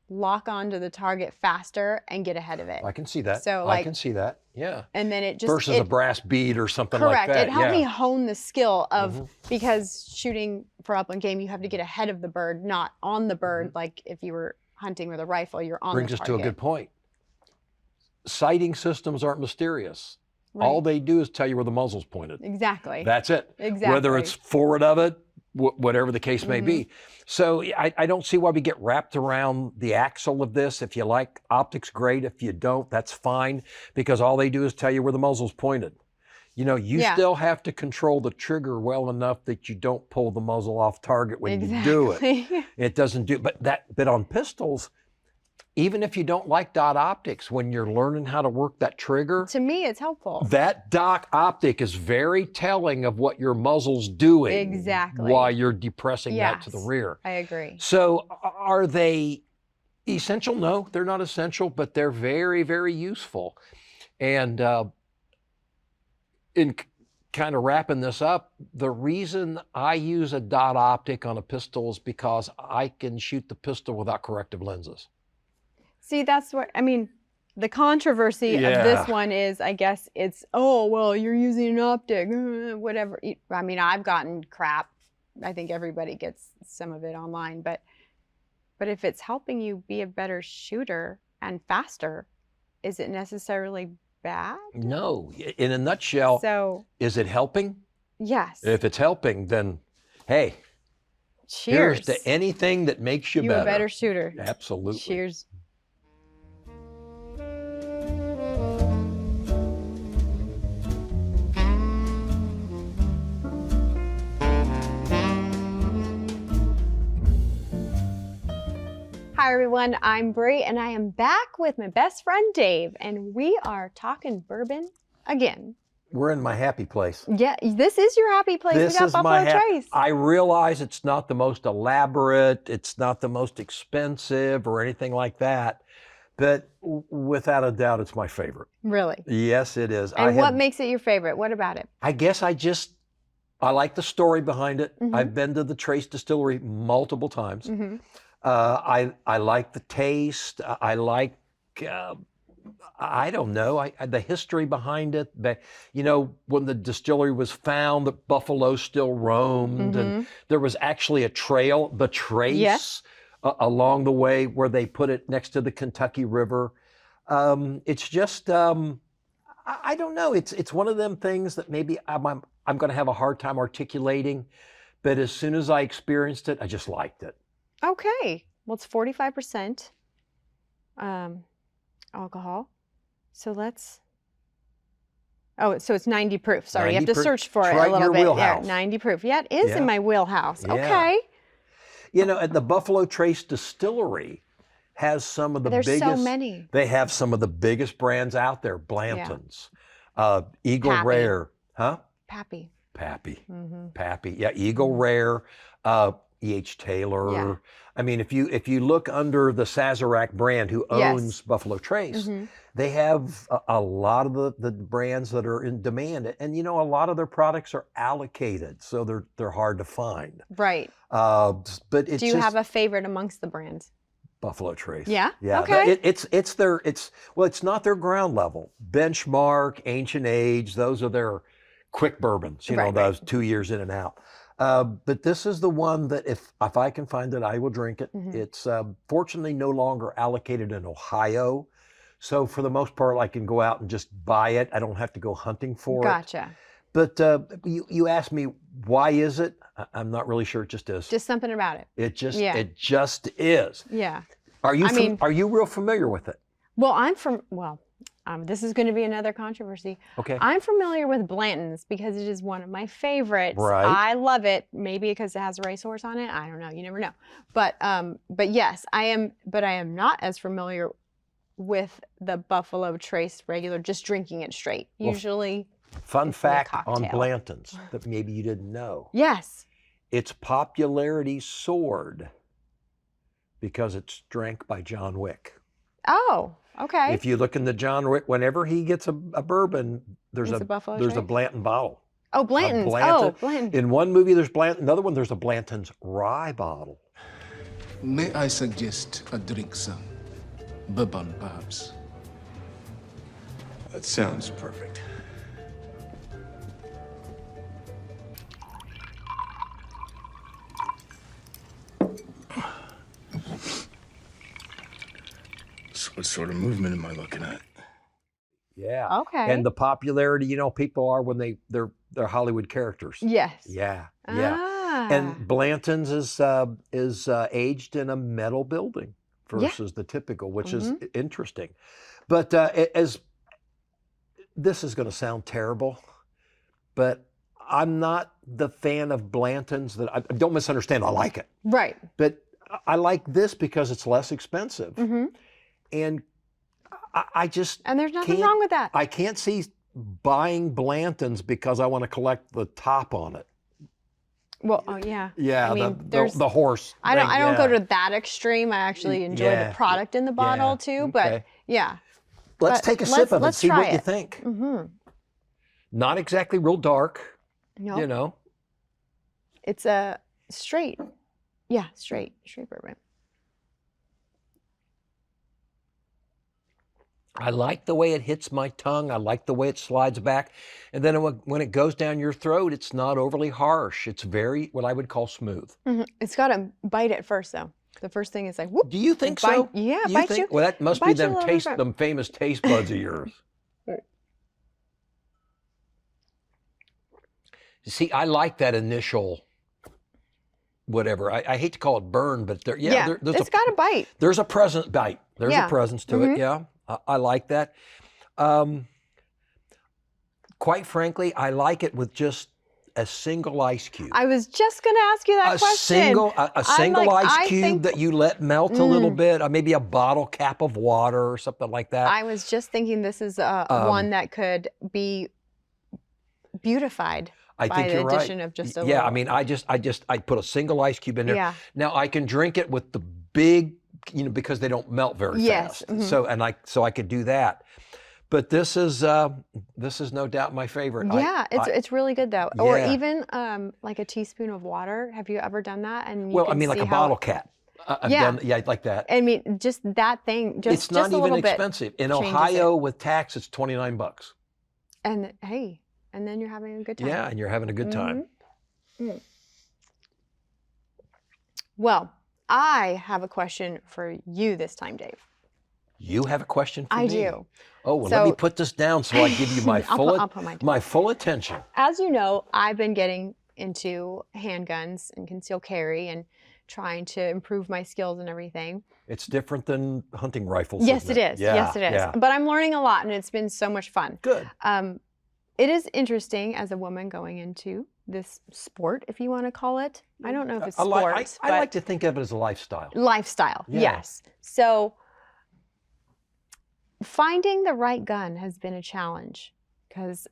lock onto the target faster and get ahead of it. I can see that. So, I can see that. Yeah. And then it just Versus a brass bead or something like correct. that. It helped yeah. me hone the skill of because shooting for upland game, you have to get ahead of the bird, not on the bird. Like if you were hunting with a rifle, you're on Brings the us target. to a good point. Sighting systems aren't mysterious. Right. All they do is tell you where the muzzle's pointed. Exactly. That's it. Exactly. Whether it's forward of it, whatever the case may be. So I don't see why we get wrapped around the axle of this. If you like optics, great. If you don't, that's fine, because all they do is tell you where the muzzle's pointed. You still have to control the trigger well enough that you don't pull the muzzle off target when you do it. It doesn't do, but on pistols, even if you don't like dot optics, when you're learning how to work that trigger, To me, it's helpful. that dot optic is very telling of what your muzzle's doing. Exactly. While you're depressing that to the Yes. rear. I agree. So are they essential? No, they're not essential, but they're very, very useful. And in kind of wrapping this up, the reason I use a dot optic on a pistol is because I can shoot the pistol without corrective lenses. See, that's what I mean. the controversy of this one is, I guess it's, oh, well, you're using an optic, whatever. I mean, I've gotten crap. I think everybody gets some of it online, but if it's helping you be a better shooter and faster, is it necessarily bad? No. In a nutshell, So, is it helping? yes. If it's helping, then hey, Cheers. here's to anything that makes you better. A better shooter. Absolutely. Cheers. Hi everyone, I'm Brie and I am back with my best friend Dave and we are talking bourbon again. We're in my happy place. Yeah, this is your happy place. This we got is Buffalo my Trace. I realize it's not the most elaborate, it's not the most expensive or anything like that, but without a doubt, it's my favorite. Really? Yes, it is. And what makes it your favorite? What about it? I guess I like the story behind it. Mm-hmm. I've been to the Trace Distillery multiple times. Mm-hmm. I like the taste. I like, I don't know, the history behind it. But, you know, when the distillery was found, the buffalo still roamed, and there was actually a trail, the Trace, along the way where they put it next to the Kentucky River. It's just, I don't know. It's one of them things that maybe I'm going to have a hard time articulating, but as soon as I experienced it, I just liked it. Okay. Well, it's 45% alcohol. So so it's 90 proof. Sorry, 90 you have to proof. search for It's it right a in little your bit. wheelhouse. Yeah, 90 proof. Yeah, it is in my wheelhouse. Yeah. Okay. You know, at the Buffalo Trace Distillery has some of the There's biggest. so many. They have some of the biggest brands out there. Blanton's, Eagle Pappy. Rare, huh? Pappy. Pappy. Mm-hmm. Pappy. Yeah, Eagle Rare, E.H. Taylor. Yeah. I mean, if you look under the Sazerac brand, who owns Buffalo Trace, they have a lot of the brands that are in demand, and you know, a lot of their products are allocated, so they're hard to find. Right. But it's Do you have a favorite amongst the brands? Buffalo Trace? Yeah. Yeah. Okay. It's not their ground level. Benchmark, Ancient Age, those are their quick bourbons. You know, those 2 years in and out. But this is the one that if I can find it, I will drink it. It's fortunately no longer allocated in Ohio. So for the most part, I can go out and just buy it. I don't have to go hunting for it. Gotcha. But you asked me, why is it? I'm not really sure. It just is. Just something about it. It just is. Yeah. Are you real familiar with it? Well, this is going to be another controversy. Okay. I'm familiar with Blanton's because it is one of my favorites. Right. I love it. Maybe because it has a racehorse on it. I don't know. You never know. But yes, I am. But I am not as familiar with the Buffalo Trace regular. Just drinking it straight. Well, usually. Fun fact on cocktail. Blanton's that maybe you didn't know. Yes. Its popularity soared because it's drank by John Wick. Oh. Okay. If you look in the John Wick, whenever he gets a bourbon, there's a Blanton bottle. Oh, Blanton's. Blanton. In one movie, there's Blanton. Another one, there's a Blanton's rye bottle. May I suggest a drink, sir? Bourbon, perhaps. That sounds perfect. So what sort of movement am I looking at? Yeah. Okay. And the popularity, you know, people are when they're Hollywood characters. Yes. Yeah. Ah. And Blanton's is aged in a metal building versus the typical, which is interesting. But as this is going to sound terrible, but I'm not the fan of Blanton's. That I don't misunderstand. I like it. Right. But I like this because it's less expensive, and I just and there's nothing wrong with that. I can't see buying Blanton's because I want to collect the top on it. Well, oh yeah. Yeah, I mean, the horse. I don't go to that extreme. I actually enjoy the product in the bottle too. But yeah. Let's take a sip of it and see what you it. think. Not exactly real dark. No. You know. It's a straight. Yeah, straight bourbon. I like the way it hits my tongue. I like the way it slides back. And then when it goes down your throat, it's not overly harsh. It's very, what I would call smooth. It's got a bite at first, though. The first thing is like, whoop. Do you think bite, so? Yeah, you bites think? you. Well, that must be bites you a them little bit. them famous taste buds of yours. See, I like that initial, whatever. I hate to call it burn, but there's it's got a bite. There's a present bite. There's a presence to it. Yeah, I like that. Quite frankly, I like it with just a single ice cube. I was just going to ask you that question. A single ice cube that you let melt a little bit, maybe a bottle cap of water or something like that. I was just thinking this is one that could be beautified. I think you're right. By the addition of just a little. Yeah, I mean, I put a single ice cube in there. Yeah. Now I can drink it with the big, because they don't melt very fast. Mm-hmm. So I could do that. But this is no doubt my favorite. Yeah, it's really good though. Yeah. Or even like a teaspoon of water. Have you ever done that? And like a bottle cap. I've done, like that. I mean, just that thing. It's not even expensive. In Ohio, with tax, it's $29. And hey. And then you're having a good time. Yeah, and you're having a good time. Mm-hmm. Well, I have a question for you this time, Dave. You have a question for me? I do. Oh, well, let me put this down so I give you my my full attention. As you know, I've been getting into handguns and concealed carry and trying to improve my skills and everything. It's different than hunting rifles. Yes, it is. Yeah, yes, it is. Yeah. But I'm learning a lot, and it's been so much fun. Good. It is interesting as a woman going into this sport, if you want to call it. I don't know if it's sports. I like to think of it as a lifestyle. Lifestyle, yes. So finding the right gun has been a challenge because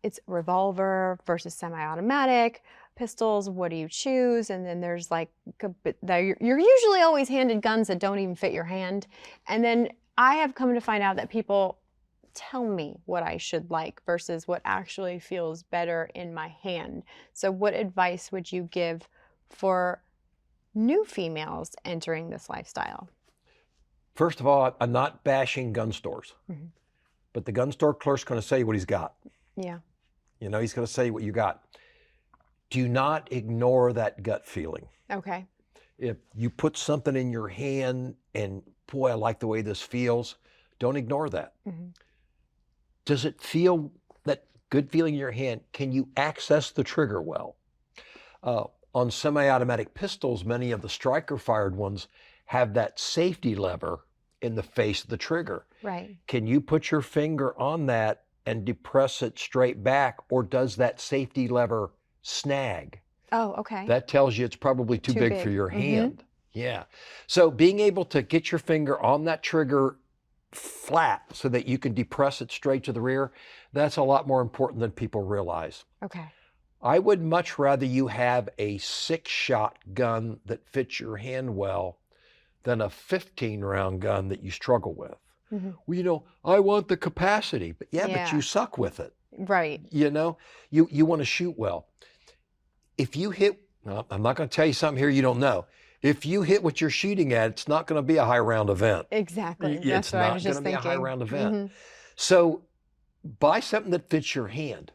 it's revolver versus semi-automatic, pistols, what do you choose? And then there's like, you're usually always handed guns that don't even fit your hand. And then I have come to find out that people tell me what I should like versus what actually feels better in my hand. So what advice would you give for new females entering this lifestyle? First of all, I'm not bashing gun stores, but the gun store clerk's going to say what he's got. Yeah. He's going to say what you got. Do not ignore that gut feeling. Okay. If you put something in your hand and, boy, I like the way this feels, don't ignore that. Does it feel, that good feeling in your hand, can you access the trigger well? On semi-automatic pistols, many of the striker-fired ones have that safety lever in the face of the trigger. Right. Can you put your finger on that and depress it straight back, or does that safety lever snag? Oh, okay. That tells you it's probably too big for your hand. Yeah. So being able to get your finger on that trigger flat so that you can depress it straight to the rear, that's a lot more important than people realize. Okay. I would much rather you have a 6-shot gun that fits your hand well than a 15-round gun that you struggle with. Well, I want the capacity, but but you suck with it. Right. You want to shoot well. If you hit, I'm not going to tell you something here you don't know. If you hit what you're shooting at, it's not going to be a high round event. Exactly. It's not going to be a high round event. So buy something that fits your hand.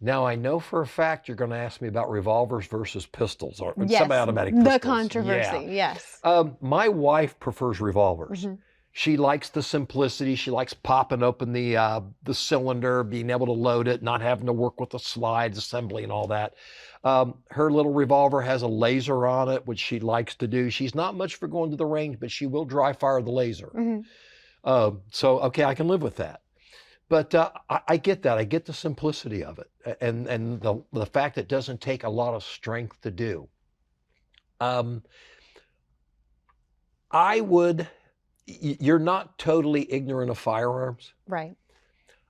Now, I know for a fact you're going to ask me about revolvers versus pistols or semi-automatic pistols. The controversy, yes. My wife prefers revolvers. She likes the simplicity. She likes popping open the cylinder, being able to load it, not having to work with the slides, assembly, and all that. Her little revolver has a laser on it, which she likes to do. She's not much for going to the range, but she will dry fire the laser. So, okay, I can live with that. But I get that. I get the simplicity of it, and the fact that it doesn't take a lot of strength to do. You're not totally ignorant of firearms. Right.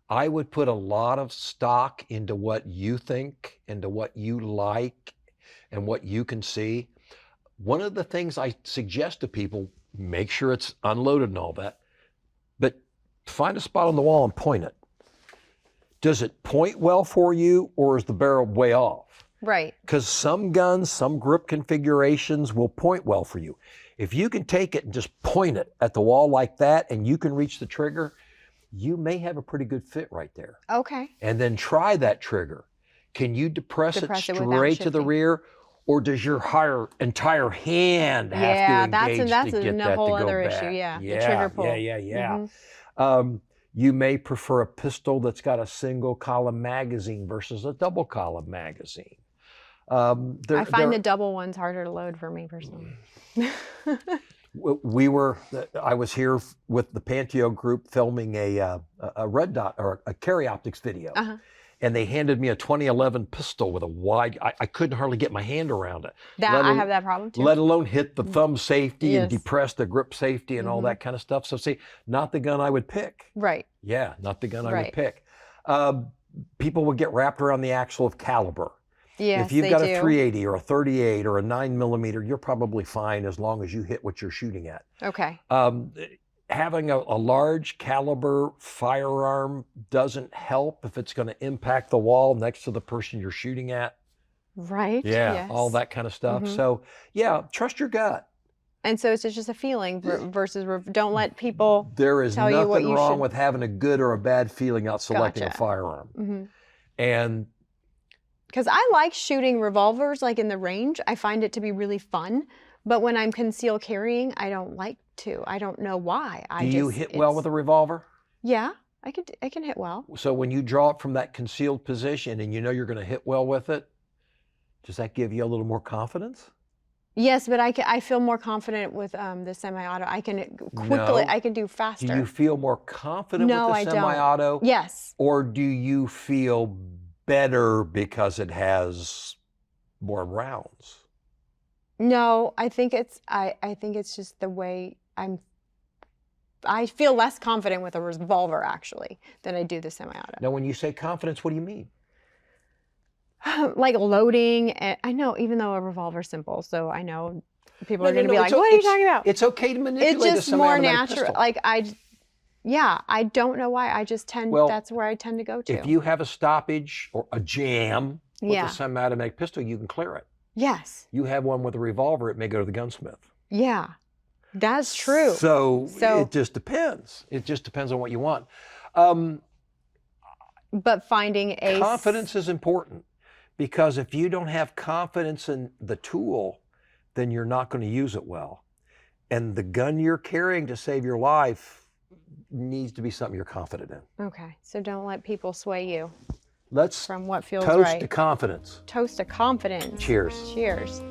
I would put a lot of stock into what you think, into what you like, and what you can see. One of the things I suggest to people, make sure it's unloaded and all that, but find a spot on the wall and point it. Does it point well for you, or is the barrel way off? Right. Because some guns, some grip configurations will point well for you. If you can take it and just point it at the wall like that and you can reach the trigger, you may have a pretty good fit right there. Okay. And then try that trigger. Can you depress it Without straight to the shifting. rear, or does your entire hand have Yeah, to that's engage that's to get a that whole to go other back? issue. Yeah, the Yeah, trigger pull. yeah. Mhm. You may prefer a pistol that's got a single column magazine versus a double column magazine. I find the double ones harder to load for me personally. I was here with the Panteo group filming a red dot or a carry optics video. Uh-huh. And they handed me a 2011 pistol with a wide, I couldn't hardly get my hand around it. I have that problem too. Let alone hit the thumb safety and Yes. depress the grip safety and all that kind of stuff. So see, not the gun I would pick. Right. Yeah, not the gun I would Right. pick. People would get wrapped around the axle of caliber. Yes, If you've they got do. a 380 or a 38 or a 9mm, you're probably fine as long as you hit what you're shooting at. Okay. Having a large caliber firearm doesn't help if it's going to impact the wall next to the person you're shooting at. Right. Yeah, Yes. all that kind of stuff. Mhm. So yeah, trust your gut. And so it's just a feeling versus don't let people. There is tell you what nothing you wrong should- with having a good or a bad feeling out selecting Gotcha. a firearm. Mhm. And Because I like shooting revolvers like in the range. I find it to be really fun. But when I'm concealed carrying, I don't like to. I don't know why. do you hit well with a revolver? Yeah, I can hit well. So when you draw it from that concealed position and you know you're going to hit well with it, does that give you a little more confidence? Yes, but I feel more confident with the semi-auto. I can quickly, No. I can do faster. Do you feel more confident No, with I the don't. semi-auto? Yes. Or do you feel better because it has more rounds? No, I think it's just the way I feel less confident with a revolver actually than I do the semi-auto. Now, when you say confidence, what do you mean? Like loading, and I know even though a revolver's simple, so I know people are going to be No, like, "What are you talking about?" It's okay to manipulate It's a just more semi-automatic natural. pistol. Like I don't know why. I just tend. Well, that's where I tend to go to. If you have a stoppage or a jam with Yeah. a semi-automatic pistol, you can clear it. Yes. You have one with a revolver, it may go to the gunsmith. Yeah. That's true. So So- it just depends. It just depends on what you want. But finding a Confidence is important because if you don't have confidence in the tool, then you're not going to use it well. And the gun you're carrying to save your life needs to be something you're confident in. Okay. So don't let people sway you Let's from what feels toast right. to confidence. Toast to confidence. Cheers. Cheers.